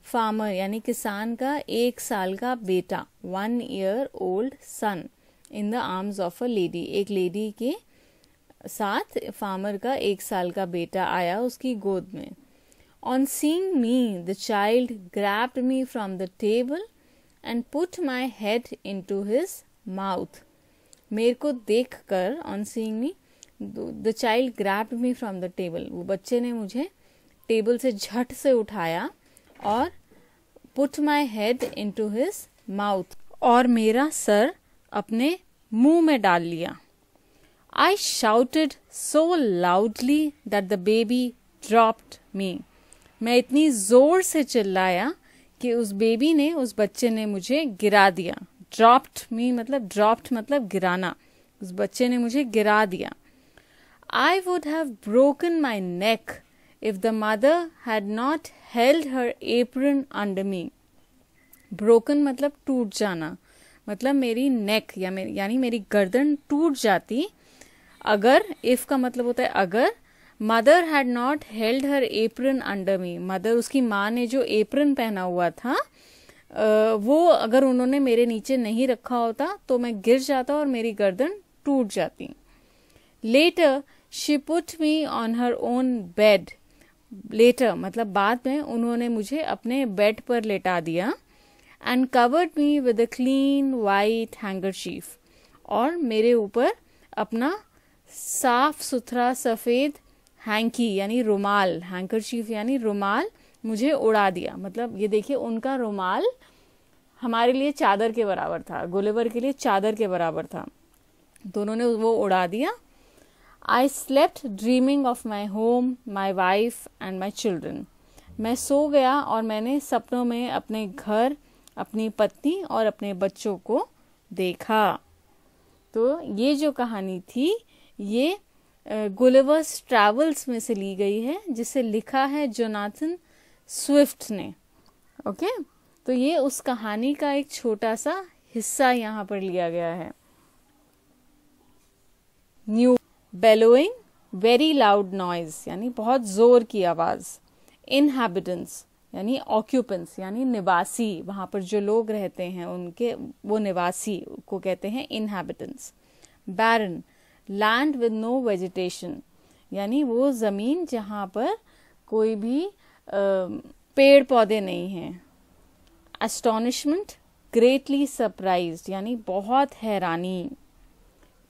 S1: फार्मर यानी किसान का 1 साल का बेटा, 1-year-old son in the arms of a lady. एक लेडी के साथ फार्मर का 1 साल का बेटा आया उसकी गोद में. On seeing me the child grabbed me from the table and put my head into his mouth. मेरे को देख कर, on seeing me, the child grabbed me from the table. वो बच्चे ने मुझे टेबल से झट से उठाया और put my head into his mouth, और मेरा सर अपने मुंह में डाल लिया. I shouted so loudly that the baby dropped me. मैं इतनी जोर से चिल्लाया कि उस बेबी ने, उस बच्चे ने मुझे गिरा दिया. Dropped me मतलब गिराना. उस बच्चे ने मुझे गिरा दिया. I would have broken my neck if the mother had not held her apron under me. Broken मतलब टूट जाना, मतलब मेरी नेक यानी मेरी गर्दन टूट जाती अगर, इफ का मतलब होता है अगर, mother had not held her apron under me. Mother, उसकी माँ ने जो एप्रन पहना हुआ था वो अगर उन्होंने मेरे नीचे नहीं रखा होता तो मैं गिर जाता और मेरी गर्दन टूट जाती. Later she put me on her own bed. Later मतलब बाद में उन्होंने मुझे अपने बेड पर लेटा दिया. And covered me with a clean white handkerchief. और मेरे ऊपर अपना साफ सुथरा सफ़ेद हैंकी यानी रुमाल, हैंकरचीफ यानी रुमाल, मुझे उड़ा दिया. मतलब ये देखिए, उनका रुमाल हमारे लिए चादर के बराबर था, गुलिवर के लिए चादर के बराबर था, तो उन्होंने वो उड़ा दिया. I slept dreaming of my home, my wife and my children. मैं सो गया और मैंने सपनों में अपने घर, अपनी पत्नी और अपने बच्चों को देखा. तो ये जो कहानी थी ये गुलिवर्स ट्रैवल्स में से ली गई है, जिसे लिखा है जोनाथन स्विफ्ट ने. ओके, तो ये उस कहानी का एक छोटा सा हिस्सा यहाँ पर लिया गया है. न्यू बेलोइंग, वेरी लाउड नॉइज यानी बहुत जोर की आवाज. इनहैबिटेंट्स यानी ऑक्यूपेंट्स यानी निवासी, वहां पर जो लोग रहते हैं उनके, वो निवासी को कहते हैं inhabitants. Barren, land with no vegetation यानी वो जमीन जहां पर कोई भी पेड़ पौधे नहीं हैं. एस्टोनिशमेंट, ग्रेटली सरप्राइज्ड यानी बहुत हैरानी.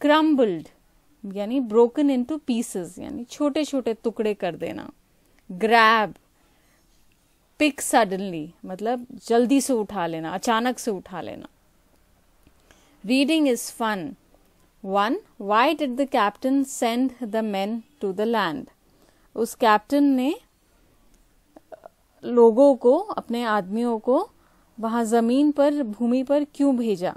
S1: क्रम्बल्ड यानी ब्रोकन इनटू पीसेस यानी छोटे छोटे टुकड़े कर देना. ग्रैब, पिक सडनली मतलब जल्दी से उठा लेना, अचानक से उठा लेना. Reading is fun. 1. Why did the captain send the men to the land? उस कैप्टन ने लोगों को, अपने आदमियों को वहां जमीन पर, भूमि पर क्यों भेजा?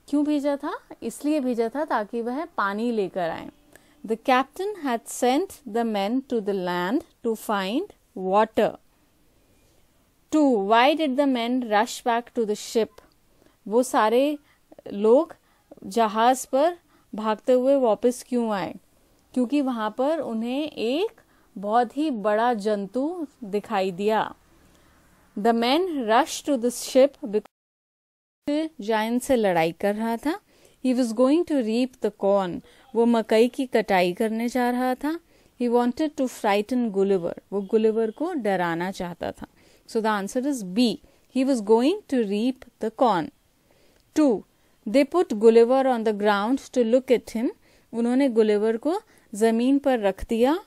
S1: क्यों भेजा था? इसलिए भेजा था ताकि वह पानी लेकर आए. The captain had sent the men to the land to find water. 2. Why did the men rush back to the ship? वो सारे लोग जहाज पर भागते हुए वापस क्यों आए? क्योंकि वहां पर उन्हें एक बहुत ही बड़ा जंतु दिखाई दिया. The men rushed to the ship because giant से लड़ाई कर रहा था. He was going to reap the corn. वो मकई की कटाई करने जा रहा था. He wanted to frighten Gulliver. वो गुलिवर को डराना चाहता था. So the answer is B. He was going to reap the corn. 2. They put Gulliver on the ground to look at him. उन्होंने गुलिवर को जमीन पर रख दिया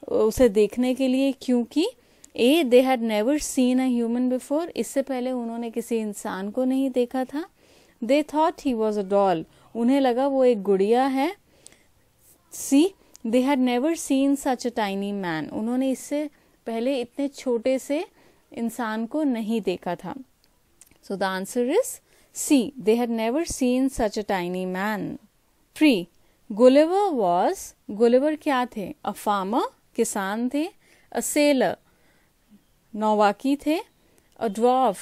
S1: उसे देखने के लिए, क्योंकि uh, they had never seen a human before, इससे पहले उन्होंने किसी इंसान को नहीं देखा था. They thought he was a doll, उन्हें लगा वो एक गुड़िया है. See, they had never seen such a tiny man, उन्होंने इससे पहले इतने छोटे से इंसान को नहीं देखा था. So the answer is C, they had never seen such a tiny man. 3. Gulliver was, Gulliver क्या थे? अ फार्मर, किसान थे. अ सेलर, नौवाकी थे. अ ड्वार्फ,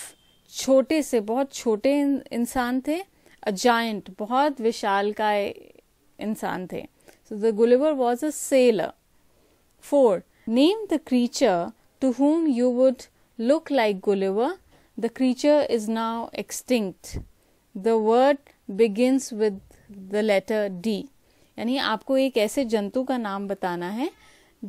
S1: छोटे से बहुत छोटे इंसान थे. अ जायंट, बहुत विशालकाय इंसान थे. So the Gulliver was a sailor. 4. Name the creature to whom you would look like Gulliver. The creature is now extinct. The word begins with the letter D. यानी आपको एक ऐसे जंतु का नाम बताना है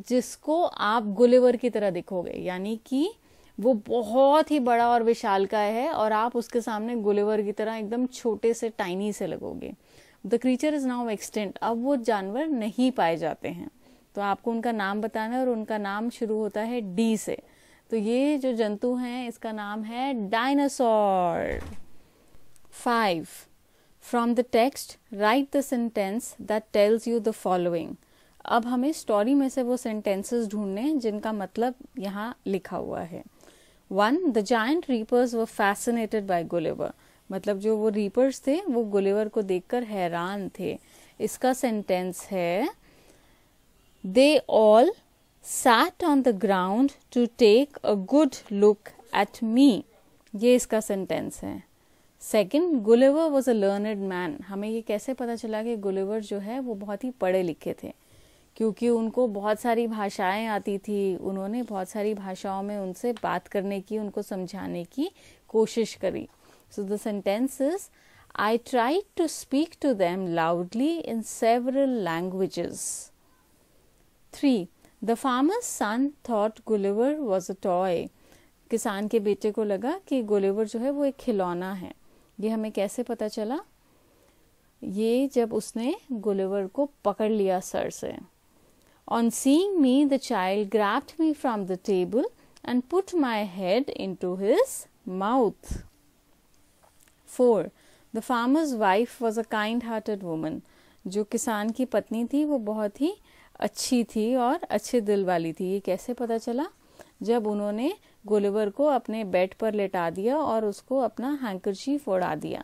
S1: जिसको आप गुलिवर की तरह दिखोगे, यानी कि वो बहुत ही बड़ा और विशालकाय है और आप उसके सामने गुलिवर की तरह एकदम छोटे से टाइनी से लगोगे. The creature is now extinct, अब वो जानवर नहीं पाए जाते हैं. तो आपको उनका नाम बताना है और उनका नाम शुरू होता है डी से. तो ये जो जंतु हैं इसका नाम है dinosaur. 5. From the text right the sentence that tells you the following. अब हमें स्टोरी में से वो सेंटेंसेस ढूंढने हैं जिनका मतलब यहाँ लिखा हुआ है. 1. The giant reapers were fascinated by Gulliver, मतलब जो वो रीपर्स थे वो गुलिवर को देखकर हैरान थे. इसका सेंटेंस है they all sat on the ground to take a good look at me. ये इसका सेंटेंस है. 2. Gulliver was a learned man. हमें ये कैसे पता चला कि गुलिवर जो है वो बहुत ही पढ़े लिखे थे? क्योंकि उनको बहुत सारी भाषाएं आती थी, उन्होंने बहुत सारी भाषाओं में उनसे बात करने की, उनको समझाने की कोशिश करी. So the sentence is I tried to speak to them loudly in several languages. 3. The farmer's son thought Gulliver was a toy. किसान के बेटे को लगा कि गुलिवर जो है वो एक खिलौना है. ये हमें कैसे पता चला? ये जब उसने गुलिवर को पकड़ लिया सर से. On seeing me, the child grabbed me from the table and put my head into his mouth. 4. The farmer's wife was a kind-hearted woman. जो किसान की पत्नी थी वो बहुत ही अच्छी थी और अच्छे दिल वाली थी. ये कैसे पता चला? जब उन्होंने गुलिवर को अपने बेड पर लेटा दिया और उसको अपना हैंकरचीफ ओढ़ा दिया.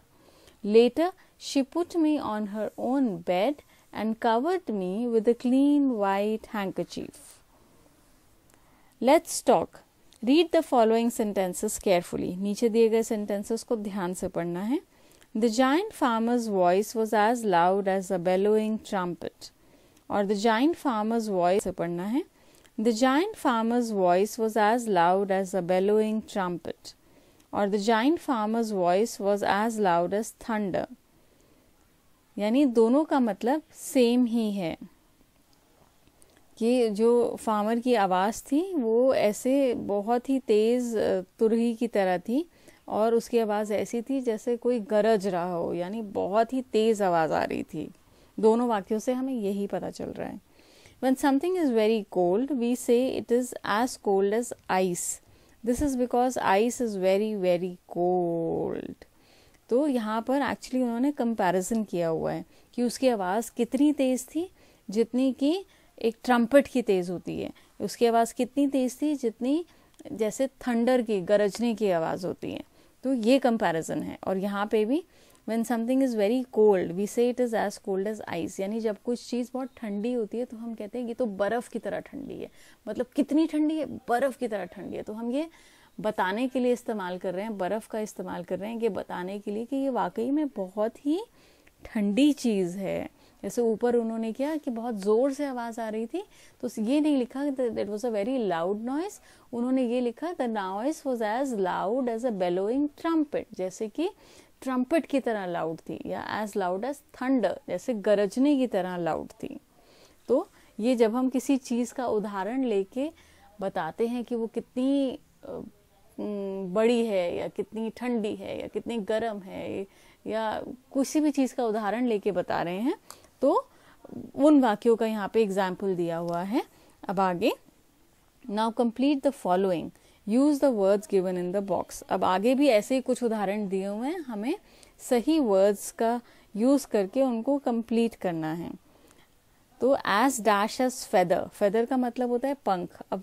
S1: Later, she put me on her own bed and covered me with a clean white handkerchief. Let's talk. Read the following sentences carefully. नीचे दिए गए sentences को ध्यान से पढ़ना है. The giant farmer's voice was as loud as a bellowing trumpet. और the giant farmer's voice से पढ़ना है. The giant farmer's voice was as loud as a bellowing trumpet. और the giant farmer's voice was as loud as thunder. यानी दोनों का मतलब सेम ही है कि जो फार्मर की आवाज़ थी वो ऐसे बहुत ही तेज़ तुरही की तरह थी और उसकी आवाज़ ऐसी थी जैसे कोई गरज रहा हो, यानी बहुत ही तेज़ आवाज़ आ रही थी. दोनों वाक्यों से हमें यही पता चल रहा है. When something is very cold, we say it is as cold as ice. This is because ice is very very cold. तो यहाँ पर एक्चुअली उन्होंने कंपैरिजन किया हुआ है कि उसकी आवाज़ कितनी तेज़ थी, जितनी कि एक ट्रम्पेट की तेज़ होती है. उसकी आवाज़ कितनी तेज़ थी जितनी जैसे थंडर की, गरजने की आवाज़ होती है. तो ये कंपैरिजन है. और यहाँ पे भी When something is very cold, we say it is as cold as ice. यानी जब कुछ चीज़ बहुत ठंडी होती है तो हम कहते हैं ये तो बर्फ़ की तरह ठंडी है. मतलब कितनी ठंडी है? बर्फ़ की तरह ठंडी है. तो हम ये बताने के लिए इस्तेमाल कर रहे हैं, बर्फ़ का इस्तेमाल कर रहे हैं कि बताने के लिए कि ये वाकई में बहुत ही ठंडी चीज़ है. जैसे ऊपर उन्होंने किया कि बहुत ज़ोर से आवाज़ आ रही थी, तो ये नहीं लिखा that was a very loud noise. उन्होंने ये लिखा the noise was as loud as a bellowing trumpet, जैसे कि ट्रम्पेट की तरह लाउड थी, या एज लाउड एज थंडर, जैसे गरजने की तरह लाउड थी. तो ये जब हम किसी चीज़ का उदाहरण लेके बताते हैं कि वो कितनी बड़ी है या कितनी ठंडी है या कितनी गर्म है या किसी भी चीज़ का उदाहरण लेके बता रहे हैं, तो उन वाक्यों का यहाँ पे एग्जाम्पल दिया हुआ है. अब आगे now complete the following, use the words given in the box. अब आगे भी ऐसे ही कुछ उदाहरण दिए हुए हैं, हमें सही वर्ड्स का यूज करके उनको कंप्लीट करना है। तो as dash as feather, feather का मतलब होता है पंख। अब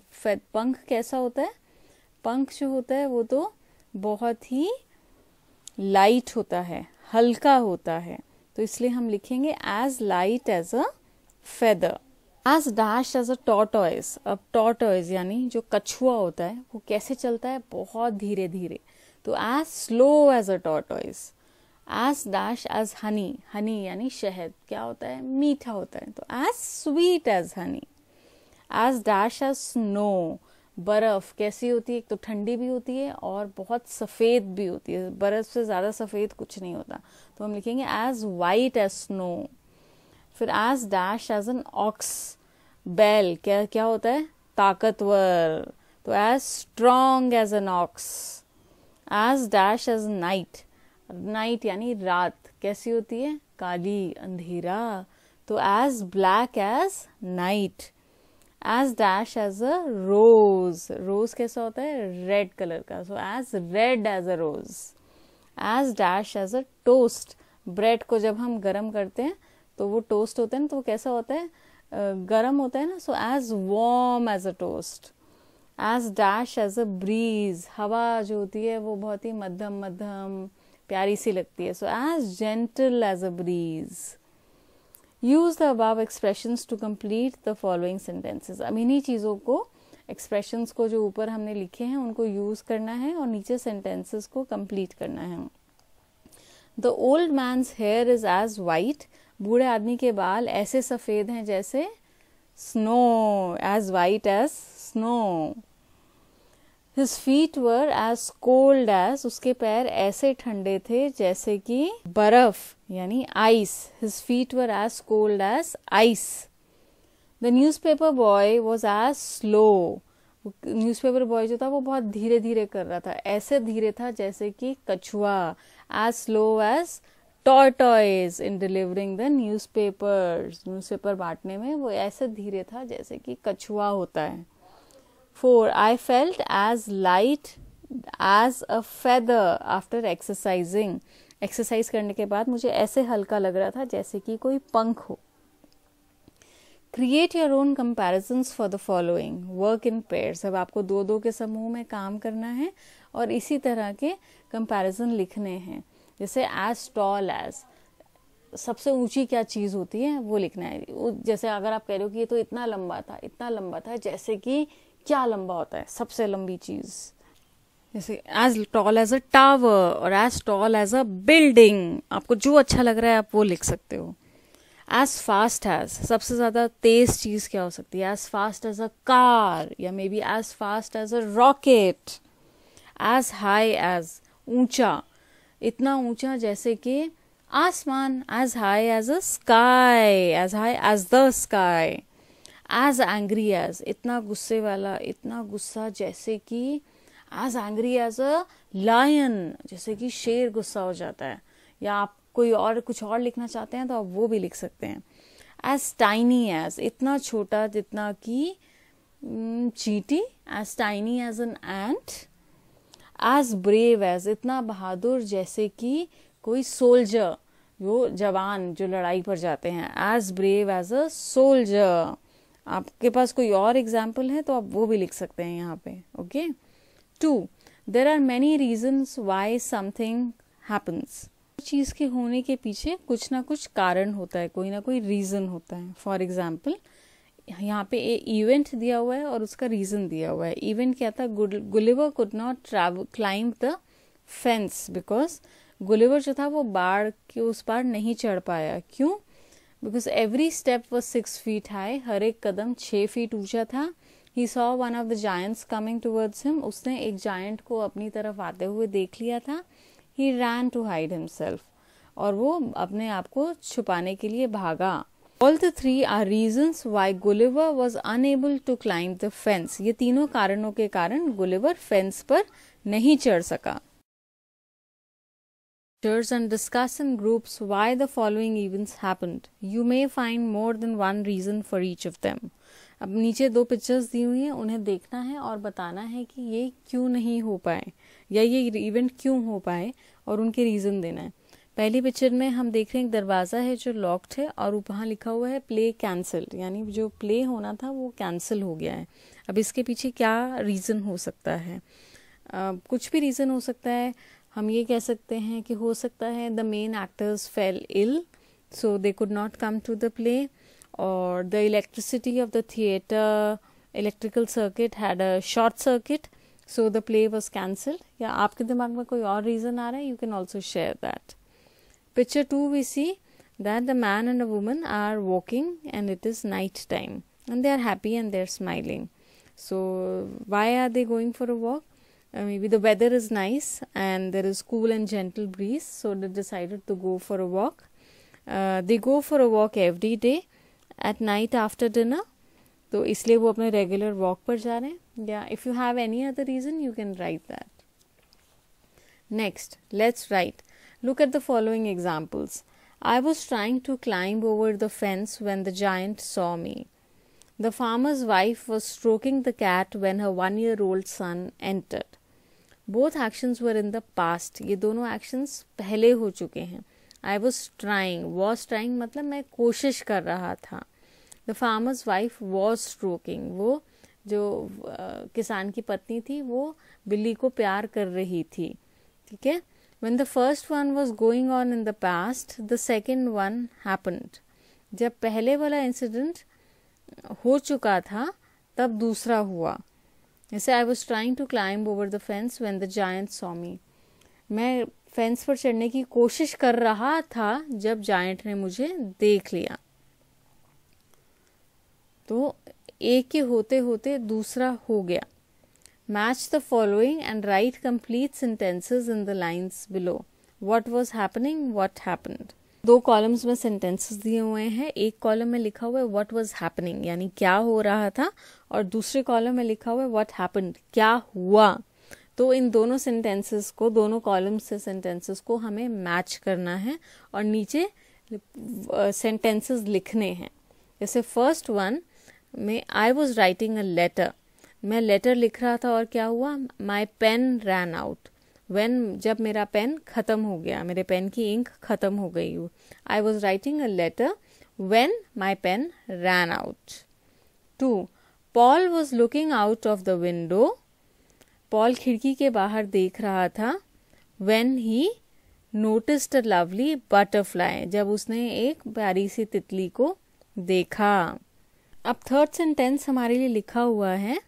S1: पंख कैसा होता है? पंख जो होता है वो तो बहुत ही लाइट होता है, हल्का होता है, तो इसलिए हम लिखेंगे as light as a feather. As dash as a tortoise, अब टॉर्टॉइज यानी जो कछुआ होता है वो कैसे चलता है? बहुत धीरे धीरे, तो as slow as a tortoise. As dash as honey, honey यानी शहद, क्या होता है? मीठा होता है, तो as sweet as honey. As dash as snow, बर्फ कैसी होती है? एक तो ठंडी भी होती है और बहुत सफेद भी होती है, बर्फ से ज्यादा सफेद कुछ नहीं होता, तो हम लिखेंगे एज वाइट एज स्नो। फिर as dash as an ox, बैल क्या क्या होता है? ताकतवर, तो as strong as an ox. As dash as night, night यानी रात कैसी होती है? काली, अंधेरा, तो as black as night. As dash as a rose, rose कैसा होता है? रेड कलर का, so as red as a rose. As dash as a toast, bread को जब हम गरम करते हैं तो वो टोस्ट होता है ना, तो वो कैसा होता है? गरम होता है ना, so as warm as a toast. As dash as a breeze, हवा जो होती है वो बहुत ही मध्यम मध्यम प्यारी सी लगती है, so as gentle as a breeze. Use the above expressions to complete the following sentences. अब इन्हीं चीजों को, एक्सप्रेशंस को जो ऊपर हमने लिखे हैं उनको यूज करना है और नीचे सेंटेंसेस को कंप्लीट करना है। The old man's hair is as white, बूढ़े आदमी के बाल ऐसे सफेद हैं जैसे snow, as white as snow. His feet were as cold as, उसके पैर ऐसे ठंडे थे जैसे कि बर्फ यानी ice. His feet were as cold as ice. The newspaper boy was as slow. Newspaper boy जो था वो बहुत धीरे धीरे कर रहा था, ऐसे धीरे था जैसे कि कछुआ। As slow as tortoise in delivering the newspapers. Newspaper बांटने में वो ऐसे धीरे था जैसे कि कछुआ होता है। 4. I felt as light as a feather after exercising. Exercise करने के बाद मुझे ऐसे हल्का लग रहा था जैसे कि कोई पंख हो। Create your own comparisons for the following. Work in pairs. अब आपको दो दो के समूह में काम करना है और इसी तरह के कंपैरिजन लिखने हैं। जैसे as tall as, सबसे ऊंची क्या चीज होती है वो लिखना है। जैसे अगर आप कह रहे हो कि ये तो इतना लंबा था, इतना लंबा था, जैसे कि क्या लंबा होता है? सबसे लंबी चीज, जैसे as tall as a tower और as tall as a building. आपको जो अच्छा लग रहा है आप वो लिख सकते हो। एज फास्ट एज, सबसे ज्यादा तेज चीज क्या हो सकती है? As fast as a car, या maybe as fast as a rocket. As high as, ऊंचा, इतना ऊंचा जैसे कि आसमान। As high as a sky, as high as the sky. As angry as, इतना गुस्से वाला, इतना गुस्सा जैसे कि as angry as a lion, जैसे कि शेर गुस्सा हो जाता है। या आप कोई और कुछ और लिखना चाहते हैं तो आप वो भी लिख सकते हैं। एज टाइनी एज, इतना छोटा जितना कि चींटी। As tiny as an ant. As brave as, इतना बहादुर जैसे कि कोई सोल्जर, वो जवान जो लड़ाई पर जाते हैं। As brave as a soldier. आपके पास कोई और एग्जाम्पल है तो आप वो भी लिख सकते हैं यहाँ पे। Okay. 2. There are many reasons why something happens. चीज के होने के पीछे कुछ ना कुछ कारण होता है, कोई ना कोई रीजन होता है। फॉर एग्जाम्पल यहाँ पे इवेंट दिया हुआ है और उसका रीजन दिया हुआ है। इवेंट क्या था? Gulliver could not climb the fence because Gulliver जो था वो बाढ़ के उस पार नहीं चढ़ पाया। क्यों? Because every step was 6 feet high, हर एक कदम 6 feet ऊंचा था। He saw one of the giants coming towards him. उसने एक जायंट को अपनी तरफ आते हुए देख लिया था। He ran to hide himself. और वो अपने आप को छुपाने के लिए भागा। All the 3 are reasons why Gulliver was unable to climb the fence. ये तीनों कारणों के कारण गुलिवर फेंस पर नहीं चढ़ सका। And discuss in groups why the following events happened. You may find more than one reason for each of them. अब नीचे 2 पिक्चर्स दी हुई हैं, उन्हें देखना है और बताना है कि ये क्यों नहीं हो पाए या ये इवेंट क्यों हो पाए और उनके रीज़न देना है। पहली पिक्चर में हम देख रहे हैं एक दरवाज़ा है जो लॉक्ड है और वहाँ लिखा हुआ है प्ले कैंसिल, यानी जो प्ले होना था वो कैंसिल हो गया है। अब इसके पीछे क्या रीज़न हो सकता है? कुछ भी रीज़न हो सकता है। हम ये कह सकते हैं कि हो सकता है the main actors fell ill so they could not come to the play, और the electricity of the theatre electrical circuit had a short circuit so the play was cancel. या आपके दिमाग में कोई और रीज़न आ रहा है, you can also share that. Picture 2, we see that the man and a woman are walking and it is night time and they are happy and they are smiling. So why are they going for a walk? Maybe the weather is nice and there is cool and gentle breeze, so they decided to go for a walk. They go for a walk every day at night after dinner. तो इसलिए वो अपने रेगुलर वॉक पर जा रहे हैं। या if you have any other reason you can write that. Next, let's write. Look at the following examples. I was trying to climb over the fence when the giant saw me. The farmer's wife was stroking the cat when her 1-year-old son entered. Both actions were in the past. ये दोनों actions पहले हो चुके हैं. I was trying मतलब मैं कोशिश कर रहा था. The farmer's wife was stroking. वो जो किसान की पत्नी थी वो बिल्ली को प्यार कर रही थी. ठीक है. When the first one was going on in the past, the second one happened. जब पहले वाला इंसिडेंट हो चुका था तब दूसरा हुआ. जैसे I was trying to climb over the fence when the giant saw me. मैं फेंस पर चढ़ने की कोशिश कर रहा था जब जायंट ने मुझे देख लिया. तो एक के होते होते दूसरा हो गया. Match the following and write complete sentences in the lines below. What was happening? What happened? 2 columns में सेंटेंसेस दिए हुए हैं. एक कॉलम में लिखा हुआ है what was happening यानी क्या हो रहा था, और दूसरे कॉलम में लिखा हुआ है what happened क्या हुआ. तो इन दोनों सेंटेंसेस को, दोनों कॉलम से सेंटेंसेस को हमें मैच करना है और नीचे सेंटेंसेस लिखने हैं. जैसे फर्स्ट वन में I was writing a letter. मैं लेटर लिख रहा था और क्या हुआ? माई पेन रैन आउट. वेन जब मेरा पेन खत्म हो गया, मेरे पेन की इंक खत्म हो गई. I was writing a letter when my pen ran out. 2. Paul was looking out of the window. Paul खिड़की के बाहर देख रहा था. When he noticed a lovely butterfly. जब उसने एक प्यारी सी तितली को देखा. अब थर्ड सेंटेंस हमारे लिए लिखा हुआ है.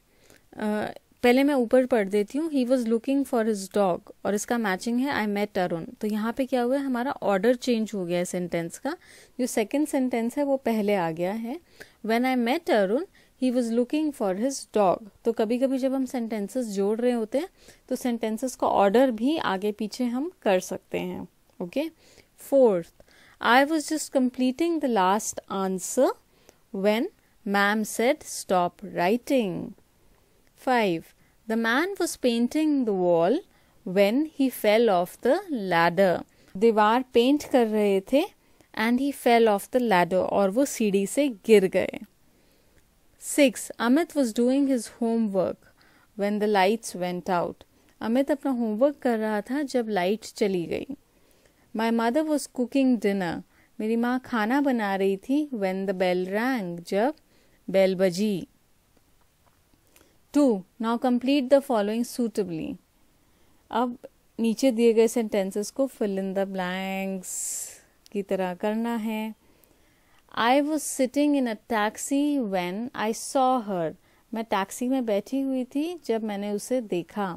S1: पहले मैं ऊपर पढ़ देती हूँ. ही was looking for his dog, और इसका मैचिंग है आई मेट अरुण. तो यहाँ पे क्या हुआ है, हमारा ऑर्डर चेंज हो गया है सेंटेंस का. जो सेकंड सेंटेंस है वो पहले आ गया है. When I met Arun he was looking for his dog. तो कभी कभी जब हम सेंटेंसेस जोड़ रहे होते हैं तो सेंटेंसेस का ऑर्डर भी आगे पीछे हम कर सकते हैं. Okay. 4th, I was just completing the last answer when ma'am said stop writing. 5. The man was painting the wall when he fell off the ladder. दीवार पेंट कर रहे थे and he fell off the ladder, और वो सीढ़ी से गिर गए. 6. Amit was doing his homework when the lights went out. Amit अपना होमवर्क कर रहा था जब लाइट चली गई. My mother was cooking dinner. मेरी माँ खाना बना रही थी when the bell rang. जब बेल बजी. 2. Now complete the following suitably. अब नीचे दिए गए सेंटेंसेस को fill in the blanks की तरह करना है. I was sitting in a taxi when I saw her. मैं टैक्सी में बैठी हुई थी जब मैंने उसे देखा.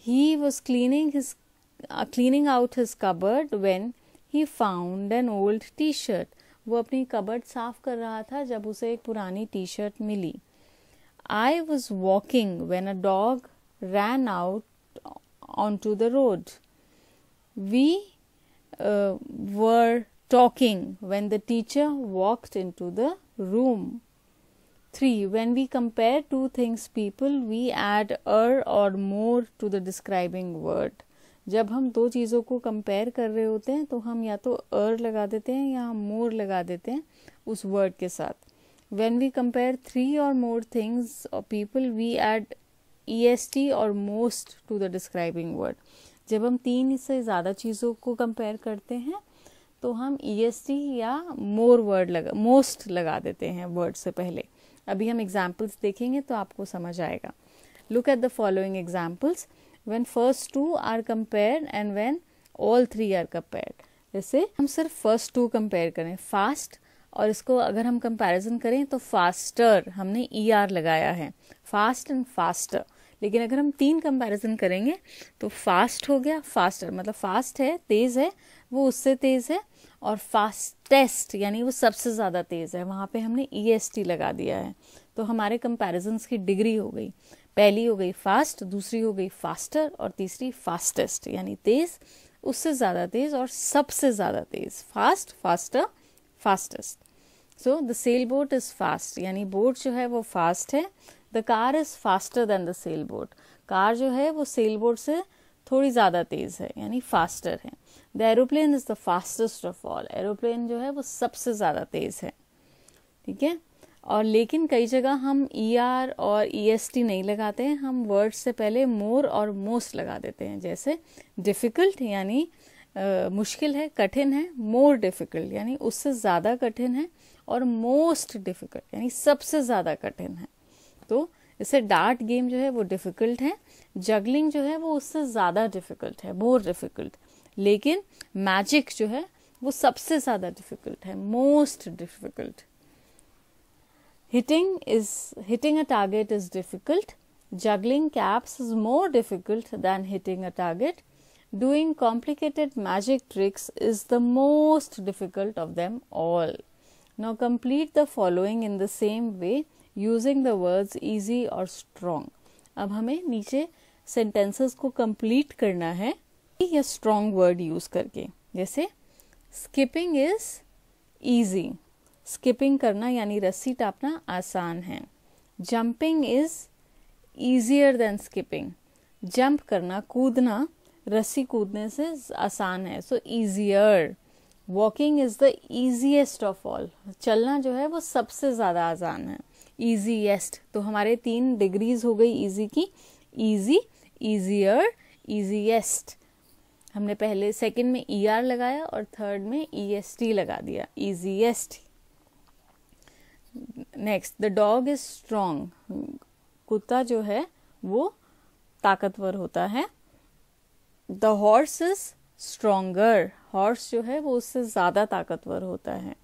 S1: He was cleaning out his cupboard when he found an old t-shirt. वो अपनी कबर्ड साफ कर रहा था जब उसे एक पुरानी टी शर्ट मिली. I was walking when a dog ran out onto the road. We were talking when the teacher walked into the room. 3. When we compare two things people, we add or more to the describing word. जब हम दो चीज़ों को कंपेयर कर रहे होते हैं तो हम या तो लगा देते हैं या हम मोर लगा देते हैं उस वर्ड के साथ. When we compare 3 or more things or people, we add est or most to the describing word. जब हम 3 से ज़्यादा चीज़ों को कंपेयर करते हैं तो हम est या more word most लगा देते हैं word से पहले. अभी हम examples देखेंगे तो आपको समझ आएगा. Look at the following examples. When first 2 are compared and when all 3 are compared. जैसे हम सिर्फ first 2 compare करें, fast, और इसको अगर हम कंपैरिजन करें तो फास्टर, हमने ER लगाया है, फास्ट एंड फास्टर. लेकिन अगर हम 3 कंपैरिजन करेंगे तो फास्ट हो गया, फास्टर मतलब फास्ट है, तेज है, वो उससे तेज है, और फास्टेस्ट यानी वो सबसे ज़्यादा तेज है, वहाँ पे हमने EST लगा दिया है. तो हमारे कंपैरिजन्स की डिग्री हो गई, पहली हो गई फास्ट, दूसरी हो गई फास्टर, और तीसरी फास्टेस्ट यानी तेज, उससे ज़्यादा तेज और सबसे ज़्यादा तेज. Fast, faster, fastest. So the sail boat is fast यानी बोट जो है वो फास्ट है. The car is faster than the sail boat, car जो है वो सेल बोट से थोड़ी ज़्यादा तेज है यानी फास्टर है. The aeroplane is the fastest of all, aeroplane जो है वो सबसे ज़्यादा तेज है. ठीक है. और लेकिन कई जगह हम ER और EST नहीं लगाते हैं, हम वर्ड से पहले मोर और मोस्ट लगा देते हैं. जैसे डिफ़िकल्ट यानी मुश्किल है, कठिन है, मोर डिफ़िकल्ट यानी उससे ज़्यादा कठिन है, और मोस्ट डिफ़िकल्ट यानी सबसे ज़्यादा कठिन है. तो इससे डार्ट गेम जो है वो डिफ़िकल्ट है, जगलिंग जो है वो उससे ज़्यादा डिफ़िकल्ट है, मोर डिफ़िकल्ट. लेकिन मैजिक जो है वो सबसे ज़्यादा डिफ़िकल्ट है, most difficult. Hitting a target is difficult. Juggling caps is more difficult than hitting a target. Doing complicated magic tricks is the most difficult of them all. Now complete the following in the same way using the words easy or strong. अब हमें नीचे sentences को complete करना है या strong word use करके. जैसे skipping is easy. स्किपिंग करना यानी रस्सी टापना आसान है. Jumping is easier than skipping, jump करना, कूदना रस्सी कूदने से आसान है, so easier. Walking is the easiest of all, चलना जो है वो सबसे ज़्यादा आसान है, ईजीएस्ट. तो हमारे 3 डिग्रीज हो गई ईजी की, ईजी, ईजियर, ईजीएस्ट. हमने पहले सेकंड में ER लगाया और थर्ड में EST लगा दिया, easiest. Next, the dog is strong, कुत्ता जो है वो ताकतवर होता है. The horse is stronger, horse जो है वो उससे ज़्यादा ताकतवर होता है,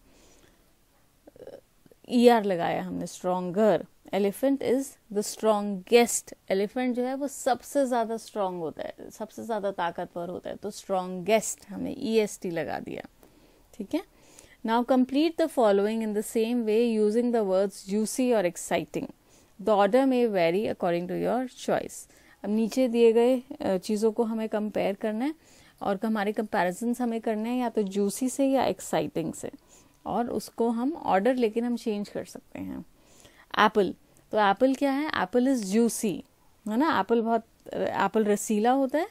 S1: ER लगाया हमने, stronger. Elephant is the strongest, elephant जो है वो सबसे ज़्यादा स्ट्रॉन्ग होता है, सबसे ज़्यादा ताकतवर होता है, तो स्ट्रॉन्गेस्ट हमने EST लगा दिया. ठीक है. Now complete the following in the same way using the words juicy or exciting. The order may vary according to your choice. अब नीचे दिए गए चीज़ों को हमें कंपेयर करना है और हमारे कंपैरिजन्स हमें करने हैं या तो जूसी से या एक्साइटिंग से, और उसको हम ऑर्डर लेकिन हम चेंज कर सकते हैं. एप्पल, तो एप्पल क्या है, एप्पल इज जूसी है ना, एप्पल बहुत, एप्पल रसीला होता है.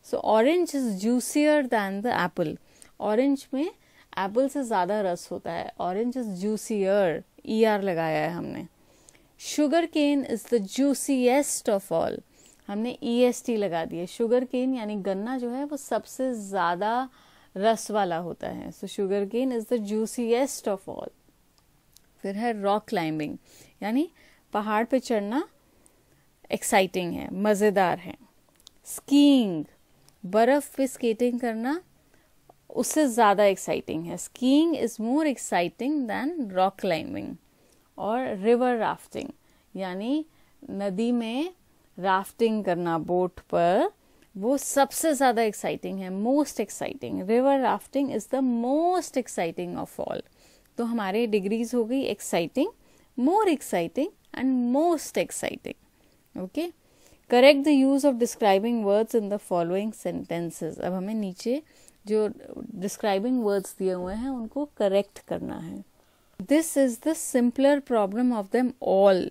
S1: So orange is juicier than the apple, orange में एप्पल से ज़्यादा रस होता है, ऑरेंज इज जूसियर, ER लगाया है हमने. Sugar cane is the juiciest of all, हमने EST लगा दिया. शुगर केन यानी गन्ना जो है वो सबसे ज़्यादा रस वाला होता है, so sugar cane is the juiciest of all. फिर है रॉक क्लाइंबिंग, यानी पहाड़ पे चढ़ना एक्साइटिंग है, मज़ेदार है. स्कीइंग, बर्फ़ पे स्केटिंग करना उससे ज़्यादा एक्साइटिंग है. Skiing is more exciting than rock climbing. और रिवर राफ्टिंग यानी नदी में राफ्टिंग करना बोट पर, वो सबसे ज़्यादा एक्साइटिंग है, most exciting. River rafting is the most exciting of all. तो हमारे डिग्रीज हो गई exciting, more exciting and most exciting. Okay. Correct the use of describing words in the following sentences. अब हमें नीचे जो डिस्क्राइबिंग वर्ड्स दिए हुए हैं उनको करेक्ट करना है. This is the simpler problem of them all.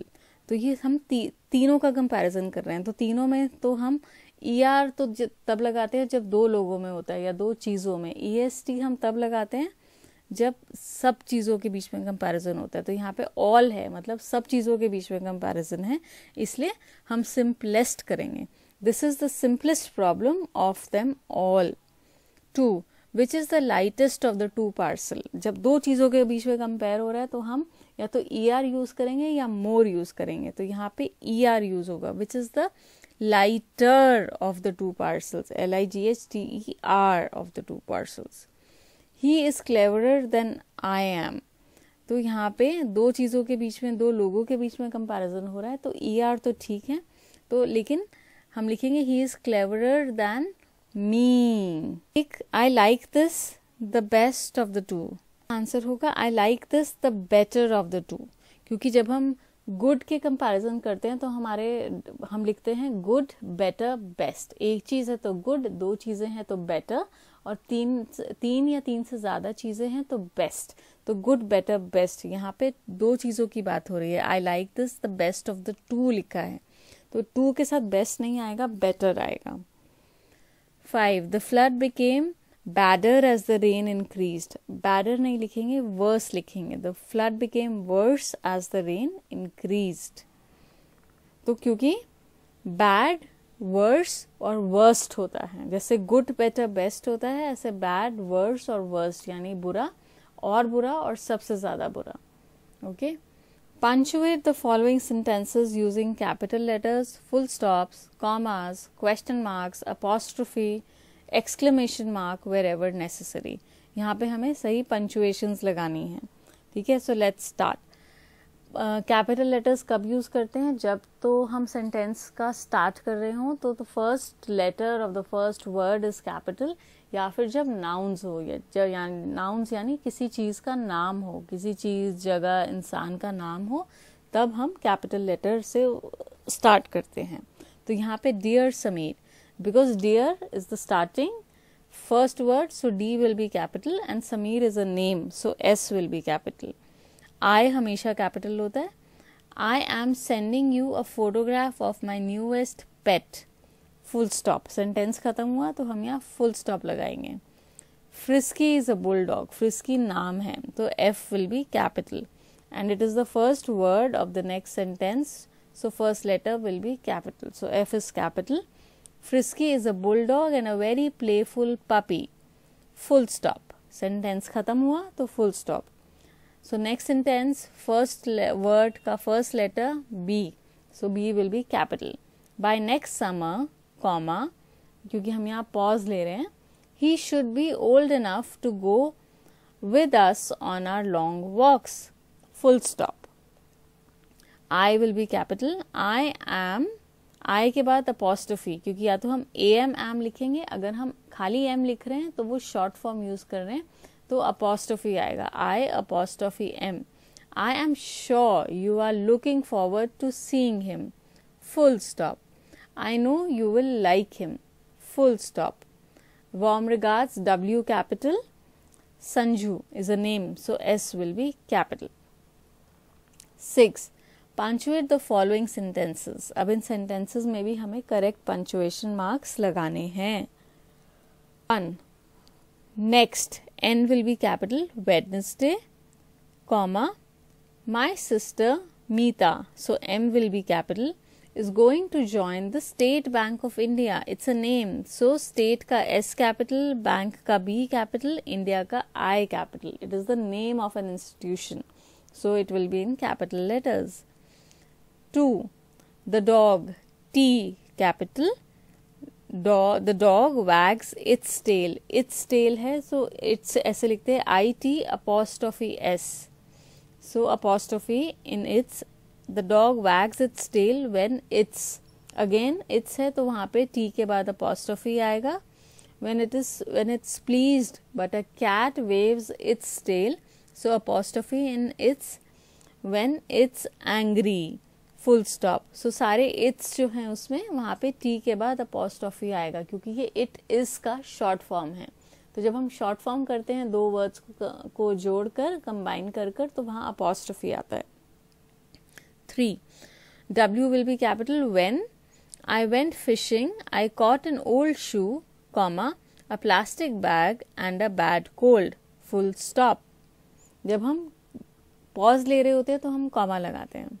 S1: तो ये हम तीनों का कंपैरिजन कर रहे हैं. तो तीनों में तो हम ER तो तब लगाते हैं जब 2 लोगों में होता है या 2 चीज़ों में. EST हम तब लगाते हैं जब सब चीज़ों के बीच में कंपैरिजन होता है। तो यहाँ पे ऑल है, मतलब सब चीज़ों के बीच में कंपैरिजन है, इसलिए हम सिंपलेस्ट करेंगे। This is the simplest problem of them all. 2 which is the lightest of the 2 parcel. जब दो चीज़ों के बीच में कंपेयर हो रहा है तो हम या तो ER यूज़ करेंगे या मोर यूज़ करेंगे। तो यहाँ पे ER यूज़ होगा, which is the lighter of the 2 parcels, LIGHTER of the 2 parcels. He is cleverer than I am. तो यहाँ पे दो चीज़ों के बीच में, दो लोगों के बीच में कंपैरिजन हो रहा है, तो ER तो ठीक है, तो लेकिन हम लिखेंगे he is cleverer than me. I like this the best of the 2. Answer होगा I like this the better of the 2, क्योंकि जब हम गुड के कंपैरिजन करते हैं तो हम लिखते हैं गुड, बेटर, बेस्ट। एक चीज़ है तो गुड, दो चीज़ें हैं तो बेटर, और तीन या तीन से ज़्यादा चीज़ें हैं तो बेस्ट। तो गुड, बेटर, बेस्ट, यहाँ पे दो चीज़ों की बात हो रही है। I like this the best of the 2 लिखा है, तो 2 के साथ बेस्ट नहीं आएगा, बेटर आएगा। 5 the flood became badder as the rain increased. Badder नहीं लिखेंगे, वर्स लिखेंगे। The flood became worse as the rain increased. तो क्योंकि बैड, वर्स और वर्स्ट होता है, जैसे गुड, बेटर, बेस्ट होता है, ऐसे बैड, वर्स और वर्स्ट, यानी बुरा और सबसे ज्यादा बुरा। Okay, punctuate the following sentences using capital letters, full stops, commas, question marks, apostrophe, exclamation mark wherever necessary. यहाँ पे हमें सही पंचुएशंस लगानी है। ठीक है, so let's start. Capital letters कब यूज करते हैं? जब तो हम सेंटेंस का स्टार्ट कर रहे हो तो first letter of the first word is capital, या फिर जब नाउन्स हो, या जब नाउन्स यानी किसी चीज का नाम हो, किसी चीज, जगह, इंसान का नाम हो, तब हम कैपिटल लेटर से स्टार्ट करते हैं। तो यहाँ पे dear Sameer, because dear is the starting first word, so D will be capital, and Sameer is a name, so S will be capital. I हमेशा capital होता है। I am sending you a photograph of my newest pet, full stop। sentence खत्म हुआ तो हम यहाँ full stop लगाएंगे। Frisky is a bulldog, Frisky नाम है, तो F will be capital, and it is the first word of the next sentence, so first letter will be capital, so F is capital. Frisky is a bulldog and a very playful puppy, full stop। sentence खत्म हुआ तो full stop। so next sentence, first word का first letter B, so B will be capital। by next summer, comma, क्योंकि हम यहाँ pause ले रहे हैं, he should be old enough to go with us on our long walks, full stop। I will be capital। I am, आई के बाद अपॉस्ट्रोफी, क्योंकि या तो हम am लिखेंगे, अगर हम खाली एम लिख रहे हैं तो वो शॉर्ट फॉर्म यूज कर रहे हैं, तो अपॉस्ट्रोफी आएगा। I apostrophe M. I am sure you are looking forward to seeing him, full stop. I know you will like him, full stop. Warm regards, W capital. Sanju is a name, so S will be capital. 6 punctuate the following sentences. अब इन सेंटेंसेस में भी हमें करेक्ट पंचुएशन मार्क्स लगाने हैं। 1 next, N will be capital, Wednesday, comma, my sister Meeta, so M will be capital, is going to join the State Bank of India, it's a name, so state का S कैपिटल, बैंक का B कैपिटल, इंडिया का I capital, it is the name of an institution, so it will be in capital letters। 2 the dog, T capital, the dog wags its tail, its tail है, so it's ऐसे लिखते हैं IT apostrophe S, so apostrophe in its, the dog wags its tail when it's, again it's है तो वहाँ पे T के बाद apostrophe आएगा। when it's pleased, but a cat waves its tail, so apostrophe in its, when it's angry, full stop. So सारे इट्स जो हैं उसमें वहाँ पे T के बाद अपॉस्ट्रोफी आएगा, क्योंकि ये इट इज का शॉर्ट फॉर्म है। तो जब हम शॉर्ट फॉर्म करते हैं दो वर्ड्स को जोड़कर, कंबाइन कर तो वहाँ अपॉस्ट्रोफी आता है। 3 W will be capital, when I went fishing I caught an old shoe, comma, a plastic bag and a bad cold, full stop। जब हम पॉज ले रहे होते हैं तो हम कॉमा लगाते हैं.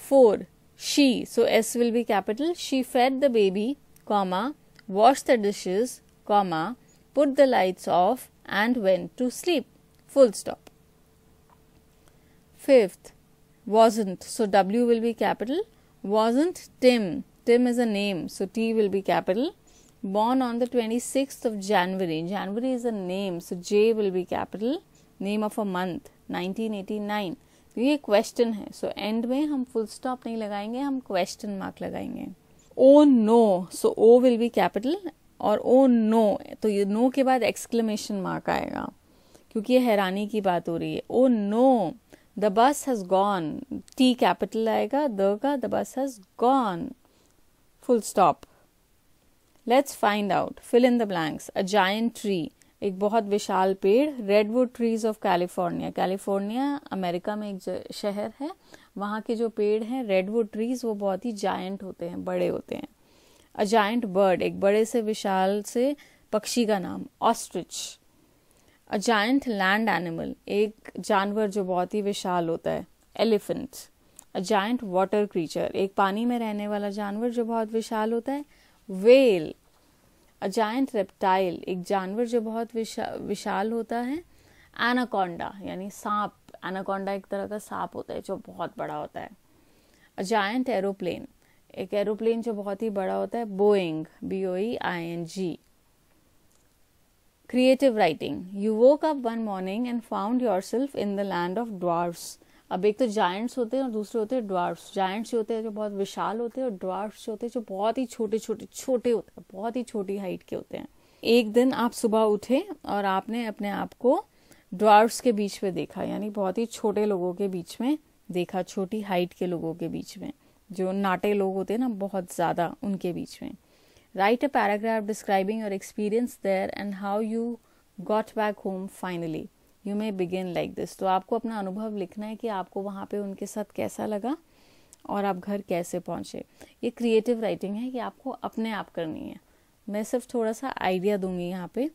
S1: 4. She, so S will be capital. She fed the baby, comma, washed the dishes, comma, put the lights off and went to sleep. Full stop. 5th, wasn't, so W will be capital. Wasn't Tim. Tim is a name, so T will be capital. Born on the 26th of January. January is a name, so J will be capital. Name of a month, 1989. तो ये क्वेश्चन है, सो एंड में हम फुल स्टॉप नहीं लगाएंगे, हम क्वेश्चन मार्क लगाएंगे. Oh no, so O will be capital, और ओ नो, तो ये नो के बाद एक्सक्लेमेशन मार्क आएगा क्योंकि ये हैरानी की बात हो रही है. Oh no, the bus has gone, T capital आएगा, द का, the bus has gone, full stop. Let's find out, fill in the blanks. A giant tree, एक बहुत विशाल पेड़. Redwood trees of California. California America में एक शहर है, वहाँ के जो पेड़ हैं रेडवुड ट्रीज वो बहुत ही जायंट होते हैं, बड़े होते हैं. अ जायंट बर्ड, एक बड़े से विशाल से पक्षी का नाम, ostrich. A giant land animal, एक जानवर जो बहुत ही विशाल होता है, elephant. A giant water creature, एक पानी में रहने वाला जानवर जो बहुत विशाल होता है, व्हेल. अ जायंट रेप्टाइल, एक जानवर जो बहुत विशाल होता है, एनाकोंडा यानी सांप. एनाकोंडा एक तरह का सांप होता है जो बहुत बड़ा होता है. अ जायंट एरोप्लेन, एक एरोप्लेन जो बहुत ही बड़ा होता है, Boeing, BOEING. Creative writing. You woke up one morning and found yourself in the land of dwarfs. अब एक तो जायंट्स होते हैं और दूसरे होते हैं ड्वार्फ्स. जायंट्स होते हैं जो बहुत विशाल होते हैं और ड्वार्फ्स होते हैं जो बहुत ही छोटे होते हैं, बहुत ही छोटी हाइट के होते हैं. एक दिन आप सुबह उठे और आपने अपने आप को ड्वार्फ्स के बीच में देखा, यानी बहुत ही छोटे लोगों के बीच में देखा, छोटी हाइट के लोगों के बीच में, जो नाटे लोग होते हैं ना बहुत ज्यादा, उनके बीच में. Write a paragraph describing your experience there and how you got back home finally. You may begin like this. तो आपको अपना अनुभव लिखना है कि आपको वहाँ पे उनके साथ कैसा लगा और आप घर कैसे पहुँचे. ये क्रिएटिव राइटिंग है कि आपको अपने आप करनी है. मैं सिर्फ थोड़ा सा आइडिया दूंगी यहाँ पे.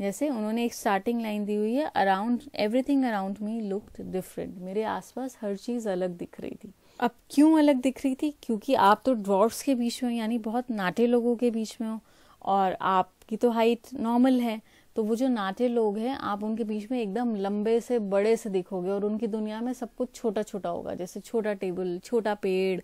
S1: जैसे उन्होंने एक स्टार्टिंग लाइन दी हुई है, around everything around me looked different. मेरे आसपास हर चीज़ अलग दिख रही थी. अब क्यों अलग दिख रही थी? क्योंकि आप तो ड्वार्फ्स के बीच में हो, यानी बहुत नाटे लोगों के बीच में हो, और आपकी तो हाइट नॉर्मल है. तो वो जो नाटे लोग हैं आप उनके बीच में एकदम लंबे से बड़े से दिखोगे, और उनकी दुनिया में सब कुछ छोटा छोटा होगा. जैसे छोटा टेबल, छोटा पेड़,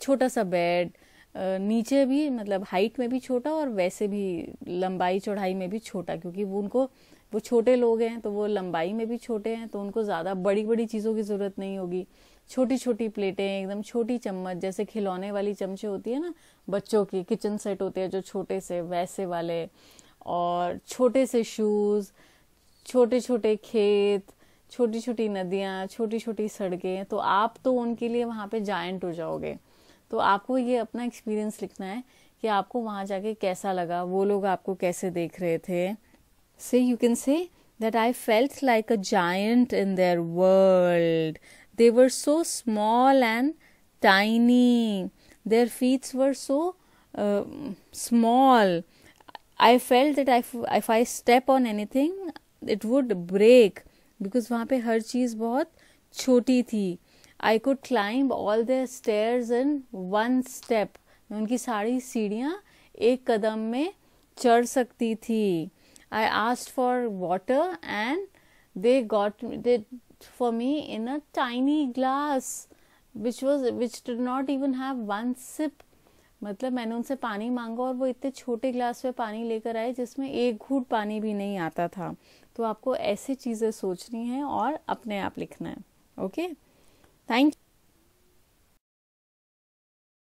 S1: छोटा सा बेड, नीचे भी मतलब हाइट में भी छोटा और वैसे भी लंबाई चौड़ाई में भी छोटा, क्योंकि वो छोटे लोग हैं तो वो लंबाई में भी छोटे हैं, तो उनको ज़्यादा बड़ी बड़ी चीज़ों की ज़रूरत नहीं होगी. छोटी छोटी प्लेटें, एकदम छोटी चम्मच, जैसे खिलौने वाली चमचे होती है ना बच्चों की, किचन सेट होते हैं जो छोटे से, वैसे वाले. और छोटे से शूज़, छोटे छोटे खेत, छोटी छोटी नदियाँ, छोटी छोटी सड़कें. तो आप तो उनके लिए वहाँ पे जायंट हो जाओगे. तो आपको ये अपना एक्सपीरियंस लिखना है कि आपको वहाँ जाके कैसा लगा, वो लोग आपको कैसे देख रहे थे. से you can say that I felt like a giant in their world. They were so small and tiny. Their feet were so small. I felt that if I step on anything, it would break. Because वहाँ पे हर चीज़ बहुत छोटी थी. I could climb all their stairs in one step. मैं उनकी सारी सीढ़ियाँ एक कदम में चढ़ सकती थी. I asked for water and they got for me in a tiny glass which did not even have one sip. मतलब मैंने उनसे पानी मांगा और वो इतने छोटे ग्लास में पानी लेकर आए जिसमें एक घूंट पानी भी नहीं आता था. तो आपको ऐसी चीज़ें सोचनी है और अपने आप लिखना है. Okay, thank you.